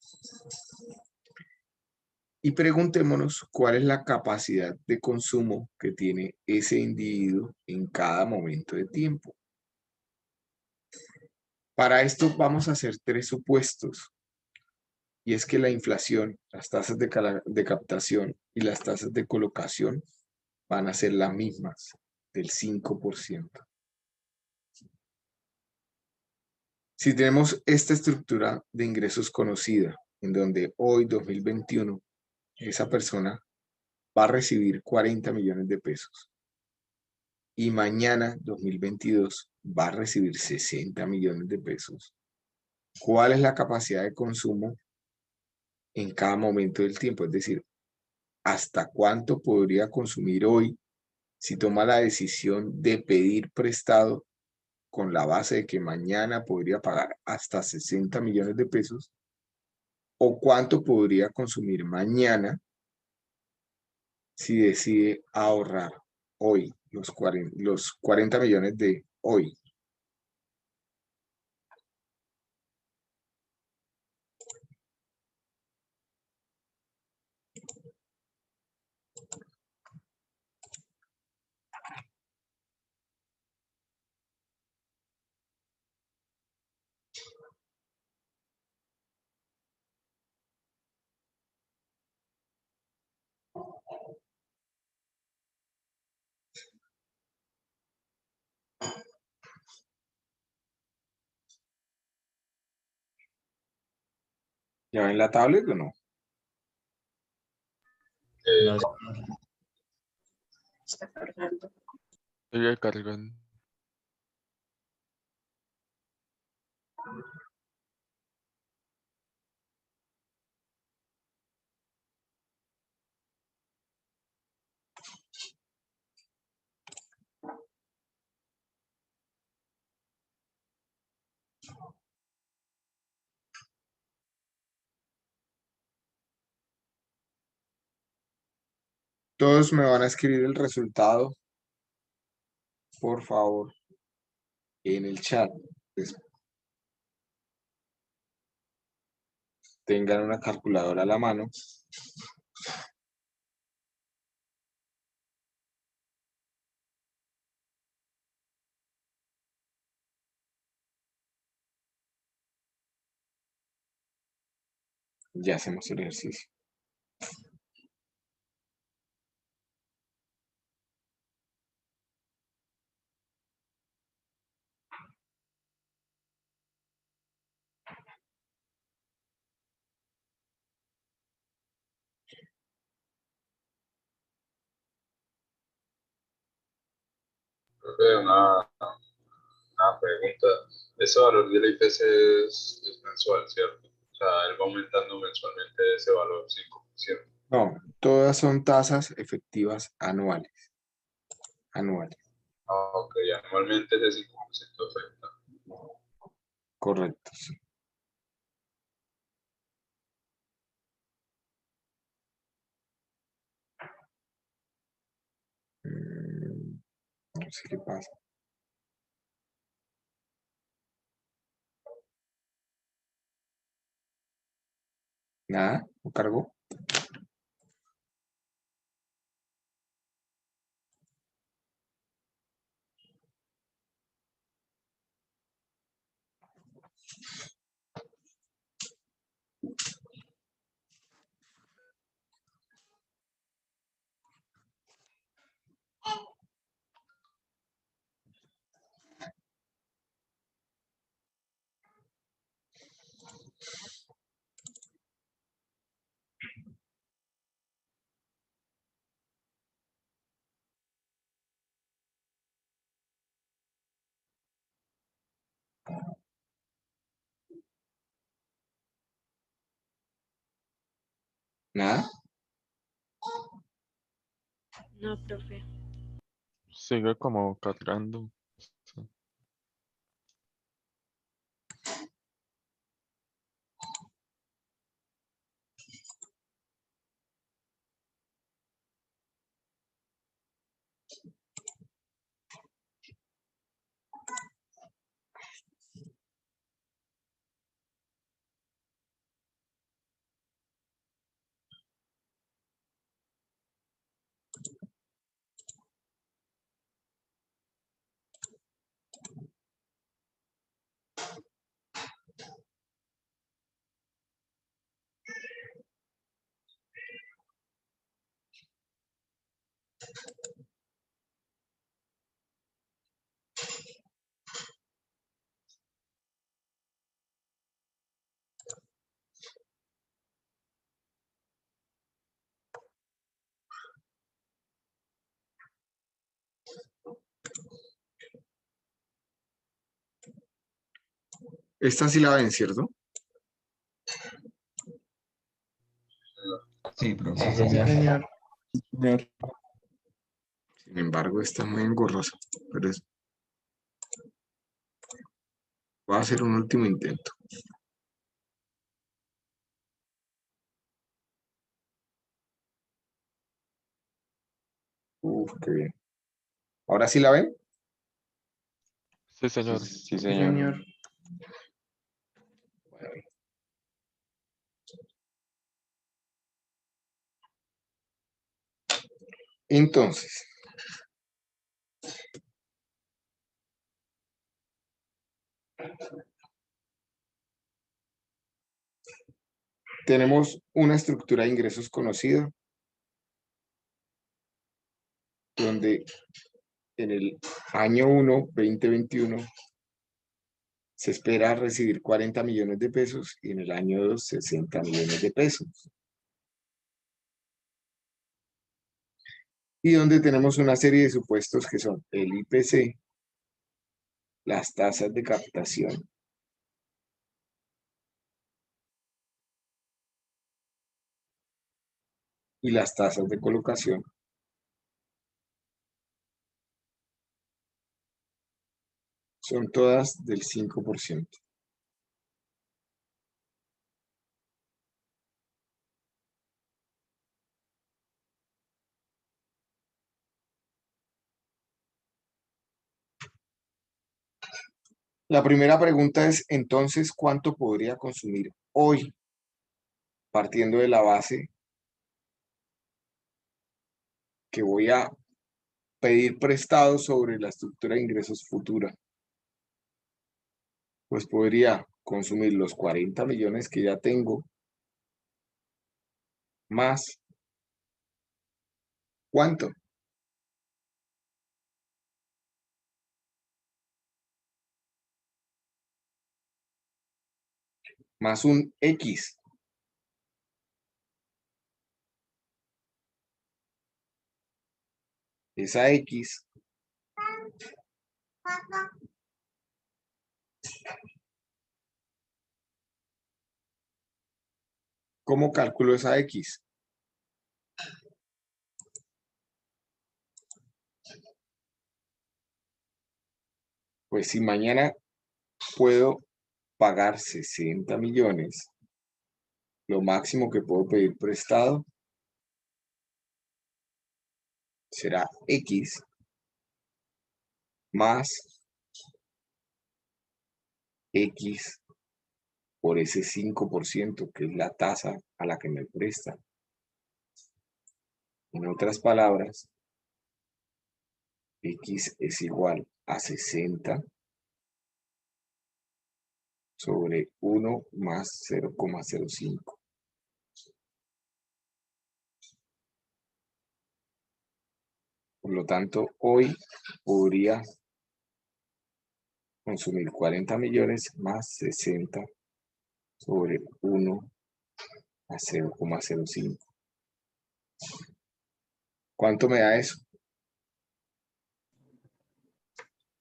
Y preguntémonos cuál es la capacidad de consumo que tiene ese individuo en cada momento de tiempo. Para esto vamos a hacer 3 supuestos. Y es que la inflación, las tasas de captación y las tasas de colocación van a ser las mismas, del 5%. Si tenemos esta estructura de ingresos conocida, en donde hoy, 2021, esa persona va a recibir 40 millones de pesos y mañana, 2022, va a recibir 60 millones de pesos, ¿cuál es la capacidad de consumo en cada momento del tiempo? Es decir, ¿hasta cuánto podría consumir hoy si toma la decisión de pedir prestado con la base de que mañana podría pagar hasta 60 millones de pesos? ¿O cuánto podría consumir mañana si decide ahorrar hoy los 40 millones de hoy. ¿Ya ven la tablet o no? No sé. Está cargando. Sigue cargando. Todos me van a escribir el resultado, por favor, en el chat. Pues, tengan una calculadora a la mano. Ya hacemos el ejercicio. Profe, una pregunta. Ese valor del IPC es mensual, ¿cierto? O sea, él va aumentando mensualmente ese valor 5%. No, todas son tasas efectivas anuales. Anuales, Ah, ok, anualmente ese 5% afecta. correcto. Sí. No sé qué pasa. Nada, no cargó. Nada. No, profe. Sigue como cargando. Sí. Esta sí la ven, ¿cierto? Sí, profe. Sí, señor. Sin embargo, está muy engorrosa. Pero voy a hacer un último intento. Uf, qué bien. ¿Ahora sí la ven? Sí, señor. Sí, Sí, señor. Entonces, tenemos una estructura de ingresos conocida, donde en el año 1, 2021, se espera recibir 40 millones de pesos y en el año 2, 60 millones de pesos. Y donde tenemos una serie de supuestos que son el IPC, las tasas de captación, y las tasas de colocación. Son todas del 5%. La primera pregunta es, entonces, ¿cuánto podría consumir hoy? Partiendo de la base que voy a pedir prestado sobre la estructura de ingresos futura. Pues podría consumir los 40 millones que ya tengo, más, ¿cuánto? Más un X. Esa X ¿cómo calculo esa X? Pues si mañana puedo pagar 60 millones, lo máximo que puedo pedir prestado será X más X por ese 5%, que es la tasa a la que me prestan. En otras palabras, X es igual a 60 sobre 1 más 0,05. Por lo tanto, hoy podría consumir 40 millones más 60 sobre 1 a 0,05. ¿Cuánto me da eso?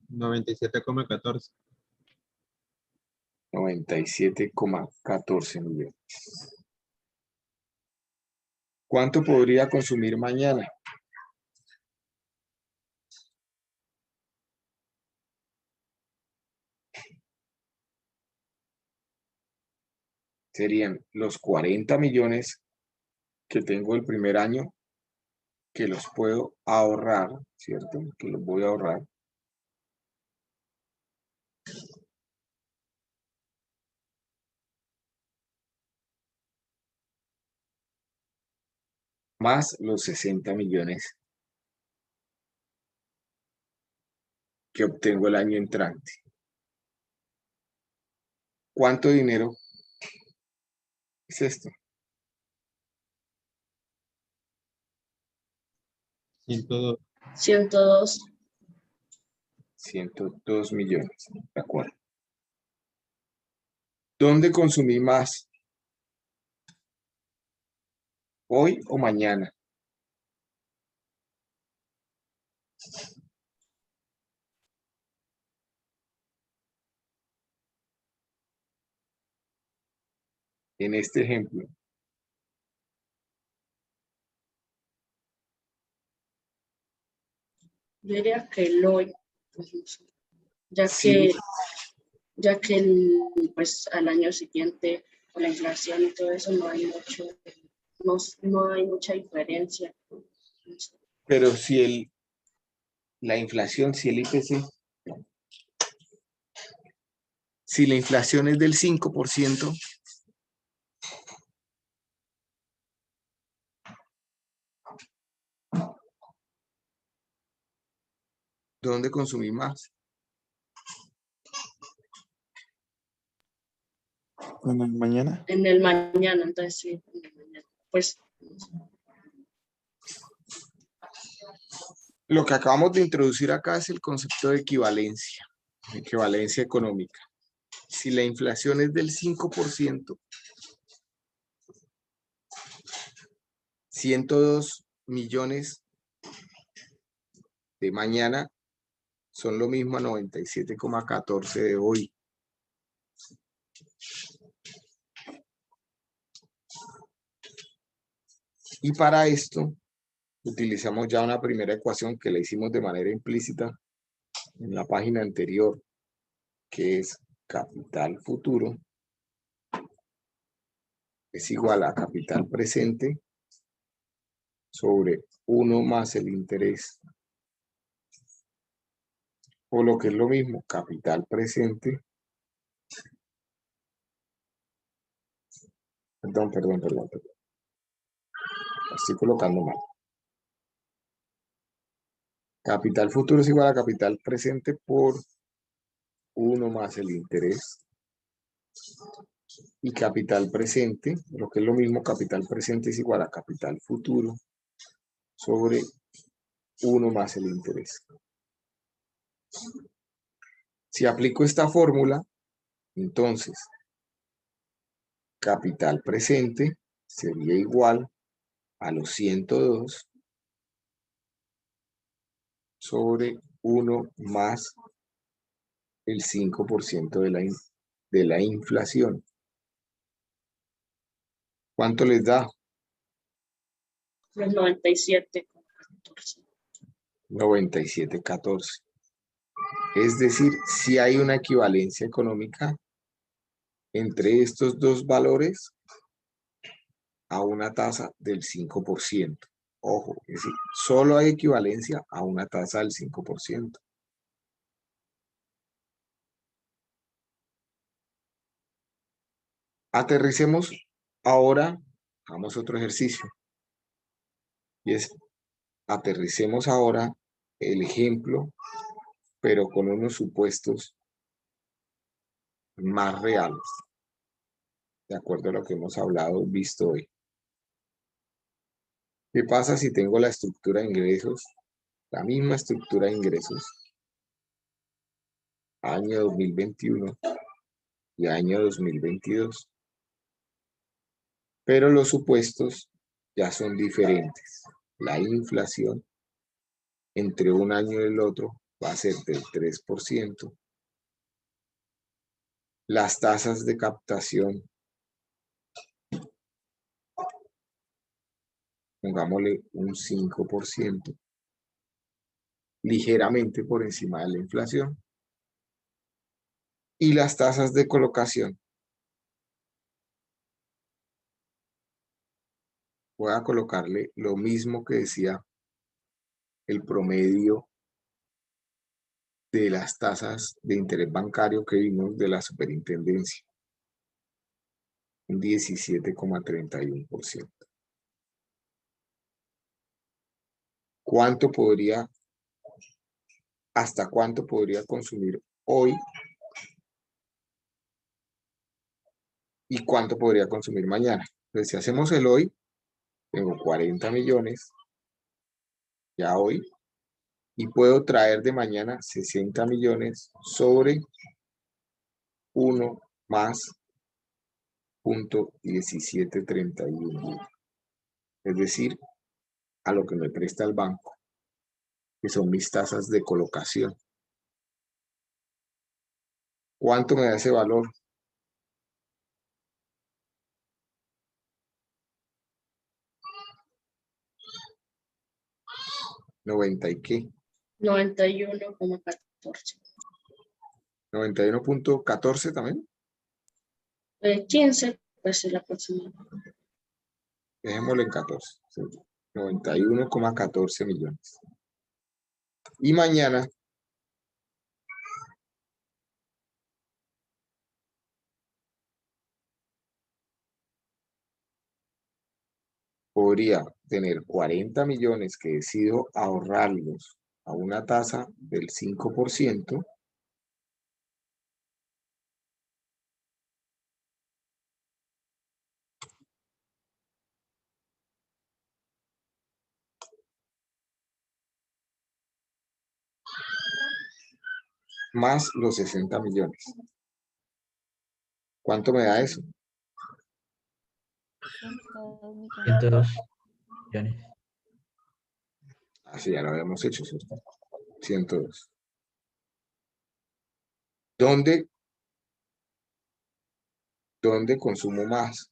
97,14. 97,14 millones. ¿Cuánto podría consumir mañana? Serían los 40 millones que tengo el primer año, que los puedo ahorrar, ¿cierto? Que los voy a ahorrar. Más los 60 millones que obtengo el año entrante. ¿Cuánto dinero es esto? 102. 102. 102 millones, ¿de acuerdo? ¿Dónde consumí más? ¿Hoy o mañana? En este ejemplo, Yo diría que el hoy, pues, no sé, ya sí, que pues al año siguiente con la inflación y todo eso no hay mucho, no hay mucha diferencia. pero si la inflación, si el IPC, si la inflación es del 5%, ¿dónde consumir más? Bueno, mañana. En el mañana, entonces sí, en el mañana. Pues Lo que acabamos de introducir acá es el concepto de equivalencia económica. Si la inflación es del 5%, 102 millones de mañana son lo mismo a 97,14 de hoy. Y para esto utilizamos ya una primera ecuación que la hicimos de manera implícita en la página anterior, que es capital futuro es igual a capital presente sobre 1 más el interés. O lo que es lo mismo, capital presente. Perdón. La estoy colocando mal. Capital futuro es igual a capital presente por 1 más el interés. Y capital presente, lo que es lo mismo, capital presente es igual a capital futuro sobre 1 más el interés. Si aplico esta fórmula, entonces capital presente sería igual a los 102 sobre 1 más el 5% de la inflación. ¿Cuánto les da? los 97,14. 97,14. Es decir, si hay una equivalencia económica entre estos dos valores a una tasa del 5%. Ojo, es decir, solo hay equivalencia a una tasa del 5%. Aterricemos ahora, hagamos otro ejercicio. Y es, aterricemos ahora el ejemplo, pero con unos supuestos más reales, de acuerdo a lo que hemos hablado, visto hoy. ¿Qué pasa si tengo la estructura de ingresos, la misma estructura de ingresos, año 2021 y año 2022? Pero los supuestos ya son diferentes. La inflación entre un año y el otro va a ser del 3%. Las tasas de captación, pongámosle un 5%, ligeramente por encima de la inflación. Y las tasas de colocación, voy a colocarle lo mismo que decía el promedio de las tasas de interés bancario que vimos de la superintendencia, un 17,31%. ¿Hasta cuánto podría consumir hoy? ¿Y cuánto podría consumir mañana? Entonces, si hacemos el hoy, tengo 40 millones ya hoy, y puedo traer de mañana 60 millones sobre 1 más 0.1731. Es decir, a lo que me presta el banco, que son mis tasas de colocación. ¿Cuánto me da ese valor? ¿90 y qué? 91,14. 91.14 también. 15, pues es la próxima. Dejémoslo en 14. Sí. 91,14 millones. Y mañana podría tener 40 millones que decido ahorrarlos a una tasa del 5%, más los 60 millones. ¿Cuánto me da eso? 102 millones. Así ya lo habíamos hecho, ¿cierto? 102. ¿Dónde consumo más?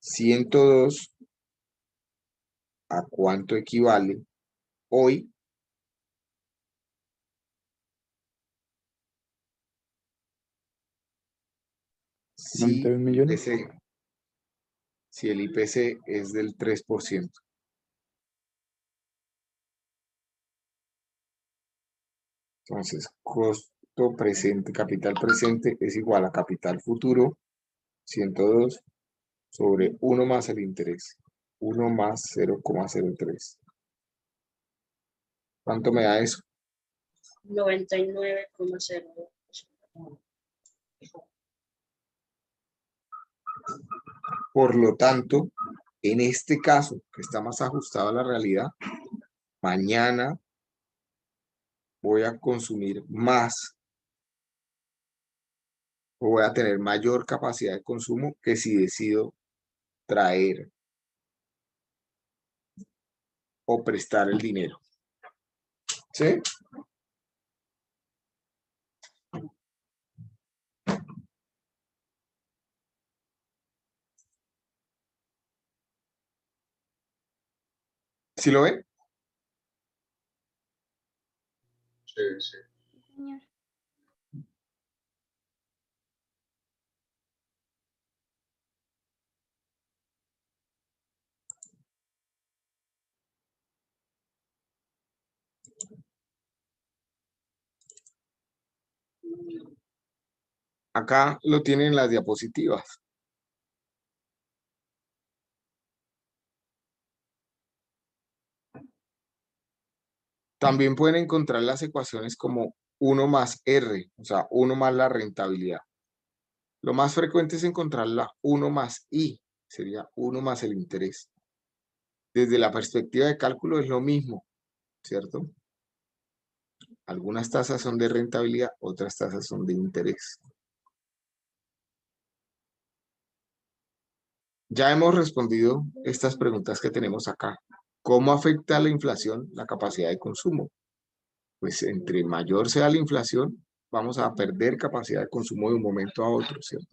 ¿102 a cuánto equivale hoy? Si 91 millones. si el IPC es del 3%. Entonces, costo presente, capital presente es igual a capital futuro, 102 sobre 1 más el interés, 1 más 0,03. ¿Cuánto me da eso? 99,02. Por lo tanto, en este caso, que está más ajustado a la realidad, mañana voy a consumir más, o voy a tener mayor capacidad de consumo que si decido traer o prestar el dinero. ¿Sí? ¿Sí lo ven? Sí, sí. Señor. Acá lo tienen en las diapositivas. También pueden encontrar las ecuaciones como 1 más R, o sea, 1 más la rentabilidad. Lo más frecuente es encontrarla 1 más I, sería 1 más el interés. Desde la perspectiva de cálculo es lo mismo, ¿cierto? Algunas tasas son de rentabilidad, otras tasas son de interés. Ya hemos respondido estas preguntas que tenemos acá. ¿Cómo afecta la inflación la capacidad de consumo? Pues entre mayor sea la inflación, vamos a perder capacidad de consumo de un momento a otro, ¿cierto?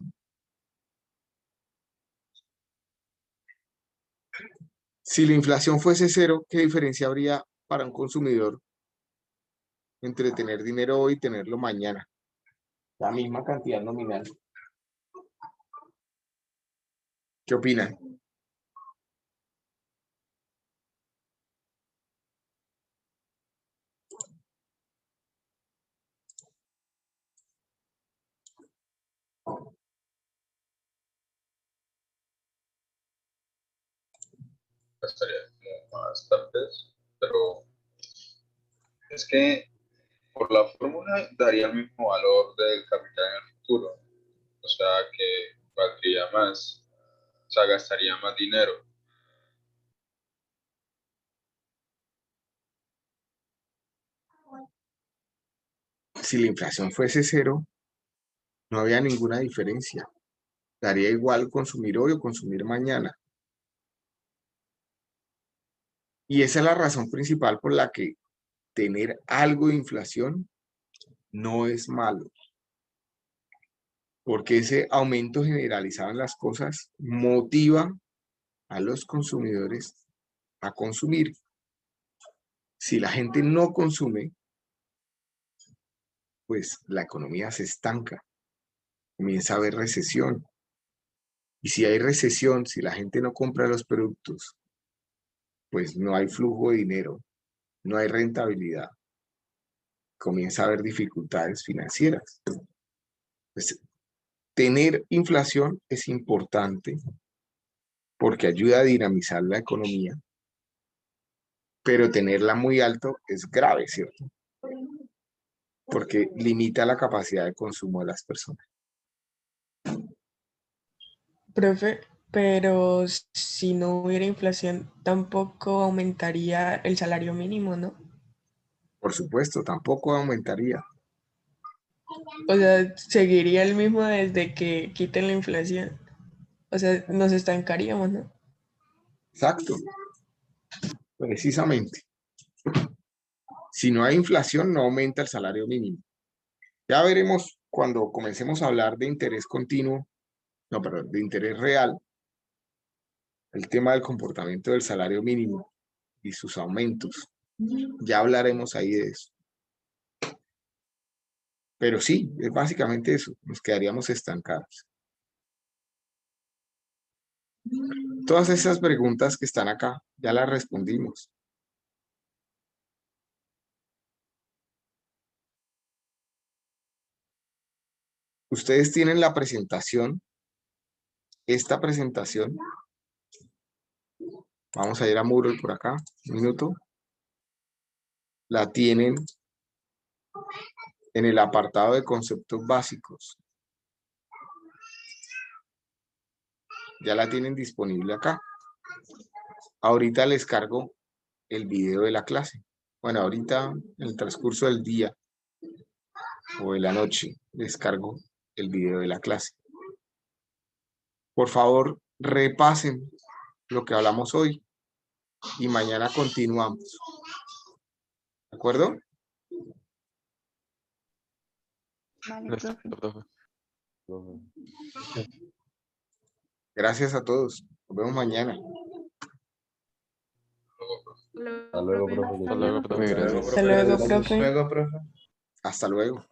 Si la inflación fuese cero, ¿qué diferencia habría para un consumidor entre tener dinero hoy y tenerlo mañana? La misma cantidad nominal. ¿Qué opinan? Estaría como más tal vez, pero es que por la fórmula daría el mismo valor del capital en el futuro. O sea que valdría más, o sea, gastaría más dinero. Si la inflación fuese cero, no había ninguna diferencia. Daría igual consumir hoy o consumir mañana. Y esa es la razón principal por la que tener algo de inflación no es malo. Porque ese aumento generalizado en las cosas motiva a los consumidores a consumir. Si la gente no consume, pues la economía se estanca, comienza a haber recesión. Y si hay recesión, si la gente no compra los productos pues no hay flujo de dinero, no hay rentabilidad, comienza a haber dificultades financieras. Pues, tener inflación es importante porque ayuda a dinamizar la economía, pero tenerla muy alto es grave, ¿cierto? Porque limita la capacidad de consumo de las personas. Profe, pero si no hubiera inflación, tampoco aumentaría el salario mínimo, ¿no? Por supuesto, tampoco aumentaría. O sea, seguiría el mismo desde que quiten la inflación. O sea, nos estancaríamos, ¿no? Exacto. Precisamente. Si no hay inflación, no aumenta el salario mínimo. Ya veremos cuando comencemos a hablar de interés continuo, no, perdón, de interés real, el tema del comportamiento del salario mínimo y sus aumentos. Ya hablaremos ahí de eso. Pero sí, es básicamente eso, nos quedaríamos estancados. Todas esas preguntas que están acá, ya las respondimos. Ustedes tienen la presentación, esta presentación. Vamos a ir a Moodle por acá, un minuto. La tienen en el apartado de conceptos básicos. Ya la tienen disponible acá. Ahorita les cargo el video de la clase. Bueno, ahorita en el transcurso del día o de la noche les cargo el video de la clase. Por favor, repasen lo que hablamos hoy y mañana continuamos. ¿De acuerdo? Vale, Listo, profe. profe. Gracias a todos. Nos vemos mañana. Hasta luego, profe. Hasta luego, profe, gracias. Hasta luego, profe. Hasta luego.